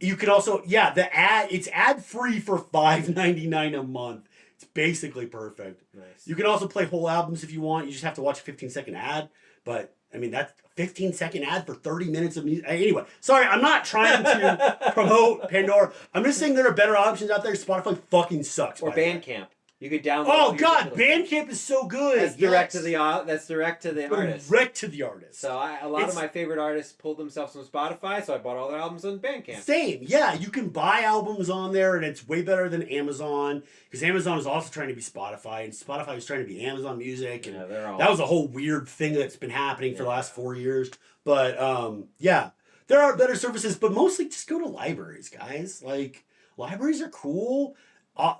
you could also, it's ad-free for $5.99 a month. It's basically perfect. Nice. You can also play whole albums if you want. You just have to watch a 15-second ad. But, that's a 15-second ad for 30 minutes of music. Anyway, sorry, I'm not trying to promote Pandora. I'm just saying there are better options out there. Spotify fucking sucks. Or Bandcamp. You could download. Oh God, Bandcamp is so good. That's direct to the artist. Direct to the artist. So a lot of my favorite artists pulled themselves from Spotify, so I bought all their albums on Bandcamp. Same, yeah. You can buy albums on there, and it's way better than Amazon because Amazon is also trying to be Spotify, and Spotify is trying to be Amazon Music, and that was a whole weird thing that's been happening for the last 4 years. But there are better services, but mostly just go to libraries, guys. Like libraries are cool.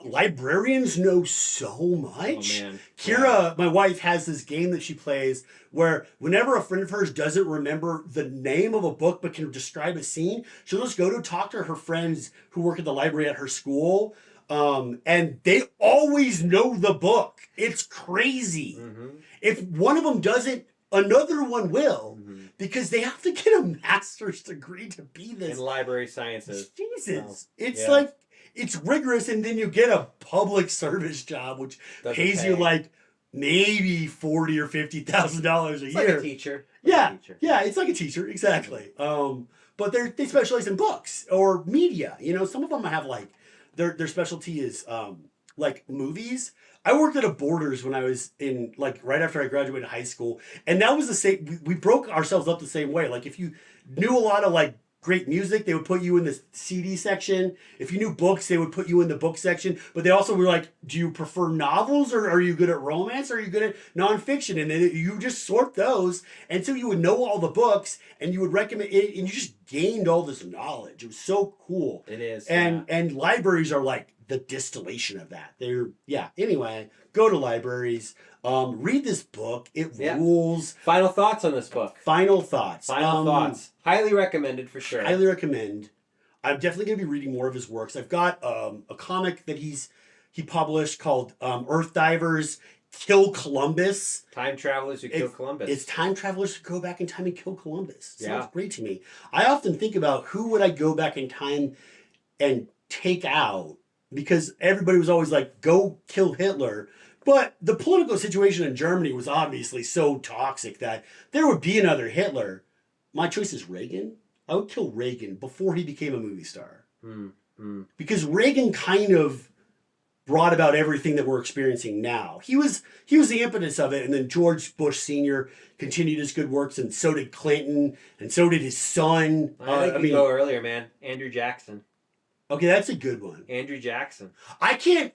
librarians know so much. Oh, man. Kira, my wife, has this game that she plays where whenever a friend of hers doesn't remember the name of a book but can describe a scene, she'll just go to talk to her friends who work at the library at her school, and they always know the book. It's crazy. Mm-hmm. If one of them doesn't, another one will, because they have to get a master's degree to be this. In library sciences. Jesus. It's like, it's rigorous, and then you get a public service job, which pays you like maybe $40,000 or $50,000 a year. Like a teacher. Yeah, it's like a teacher, exactly. But they specialize in books or media. You know, some of them have like their specialty is like movies. I worked at a Borders when I was in, like, right after I graduated high school, and that was the same. We broke ourselves up the same way. Like, if you knew a lot of like great music, they would put you in the CD section. If you knew books, they would put you in the book section. But they also were like, do you prefer novels, or are you good at romance, or are you good at nonfiction? And then you just sort those. And so you would know all the books, and you would recommend it, and you just gained all this knowledge. It was so cool. It is. And libraries are like the distillation of that. Anyway, go to libraries. Read this book. It rules. Final thoughts on this book. Final thoughts. Highly recommended for sure. Highly recommend. I'm definitely going to be reading more of his works. I've got a comic that he published called Earth Divers Kill Columbus. Time travelers who kill Columbus. It's time travelers who go back in time and kill Columbus. Sounds great to me. I often think about who would I go back in time and take out, because everybody was always like, go kill Hitler. But the political situation in Germany was obviously so toxic that there would be another Hitler. My choice is Reagan. I would kill Reagan before he became a movie star. Because Reagan kind of brought about everything that we're experiencing now. He was the impetus of it, and then George Bush Sr. continued his good works, and so did Clinton, and so did his son. I think you go earlier, man. Andrew Jackson. Okay, that's a good one. Andrew Jackson. I can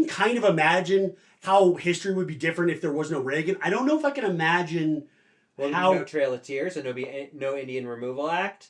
kind of imagine how history would be different if there was no Reagan. I don't know if I can imagine how... No Trail of Tears, and there'd be no Indian Removal Act.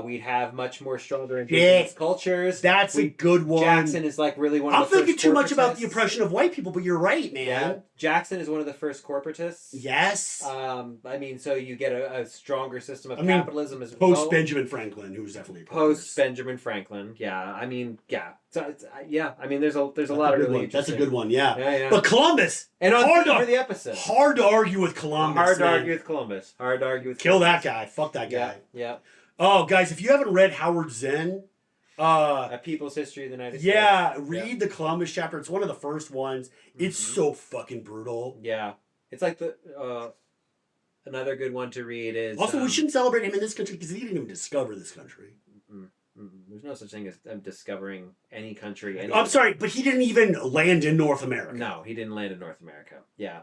We'd have much more stronger indigenous cultures. That's a good one. Jackson is like really one of the first I'm thinking too much about the oppression of white people, but you're right, man. Yeah. Jackson is one of the first corporatists. Yes. I mean, so you get a stronger system of capitalism as well. Post Benjamin Franklin, who was definitely post Benjamin Franklin. Yeah. I mean, yeah. So I mean, there's a lot of really interesting. That's a good one. Yeah. Yeah. But Columbus. And for the episode. Hard to argue with Columbus. Hard to argue with Columbus. Kill that guy. Fuck that guy. Yeah. Oh, guys, if you haven't read Howard Zinn, A People's History of the United States. Yeah, read the Columbus chapter. It's one of the first ones. It's so fucking brutal. Yeah. It's like another good one to read is... Also, we shouldn't celebrate him in this country because he didn't even discover this country. There's no such thing as discovering any country. I'm sorry, but he didn't even land in North America. No, he didn't land in North America. Yeah.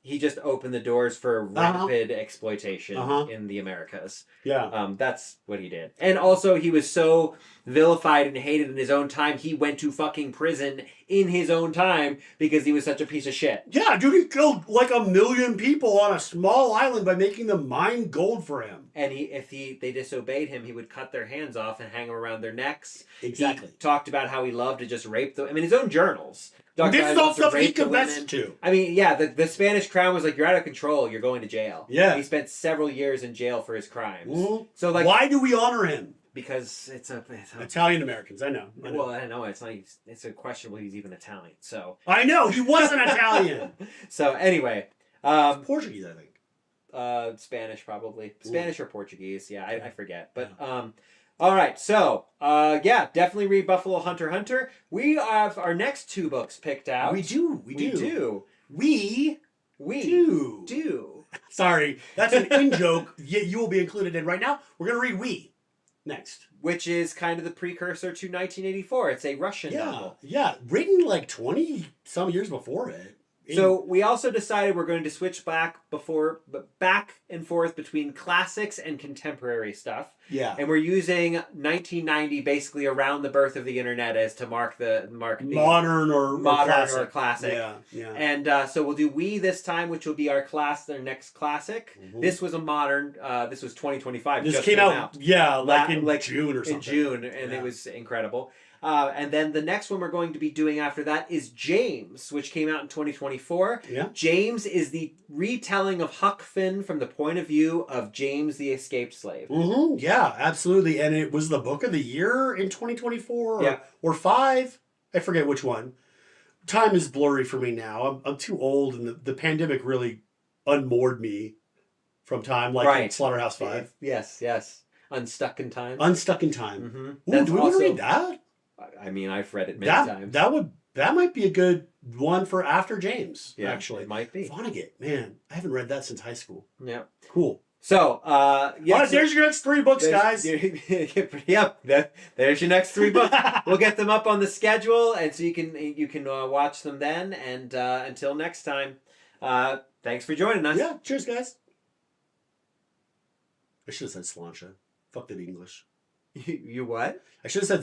He just opened the doors for rapid exploitation in the Americas. Yeah. That's what he did. And also, he was so vilified and hated in his own time, he went to fucking prison in his own time because he was such a piece of shit. Yeah, dude, he killed like 1 million people on a small island by making them mine gold for him. And if they disobeyed him, he would cut their hands off and hang them around their necks. Exactly. He talked about how he loved to just rape them. I mean, his own journals. This is all stuff he confessed to. I mean, yeah, the Spanish crown was like, you're out of control, you're going to jail. Yeah. He spent several years in jail for his crimes. Mm-hmm. So, like, why do we honor him? Because it's Italian Americans, I know. Well, I know it's not. It's a questionable he's even Italian. So I know he wasn't Italian. So anyway, Portuguese, I think. Spanish probably. Spanish or Portuguese. Yeah, I forget. But all right. So definitely read Buffalo Hunter x Hunter. We have our next 2 books picked out. We do. Sorry, that's an in-joke. You will be included in right now. We're going to read We next. Which is kind of the precursor to 1984. It's a Russian novel. Yeah, written like 20-some years before it. So we also decided we're going to switch back and forth between classics and contemporary stuff. Yeah. And we're using 1990 basically around the birth of the internet as to mark the modern or classic. Yeah. And so we'll do We this time, which will be our next classic. Mm-hmm. This was a modern. This was 2025. This came out. Yeah, like in June or something. In June, and it was incredible. And then the next one we're going to be doing after that is James, which came out in 2024. Yeah. James is the retelling of Huck Finn from the point of view of James the escaped slave. Mm-hmm. Yeah, absolutely. And it was the book of the year in 2024 or 5. I forget which one. Time is blurry for me now. I'm too old, and the pandemic really unmoored me from time, like in Slaughterhouse 5. Yes. Unstuck in Time. Unstuck in Time. Mm-hmm. Ooh, do we want to read that? I mean, I've read it many times. That might be a good one for after James, actually. It might be. Vonnegut, man. I haven't read that since high school. Yeah. Cool. So, there's your next 3 books, guys. Yep, there's your next 3 books. We'll get them up on the schedule, and so you can watch them then. And until next time, thanks for joining us. Yeah, cheers, guys. I should have said Sláinte. Fuck that English. You what? I should have said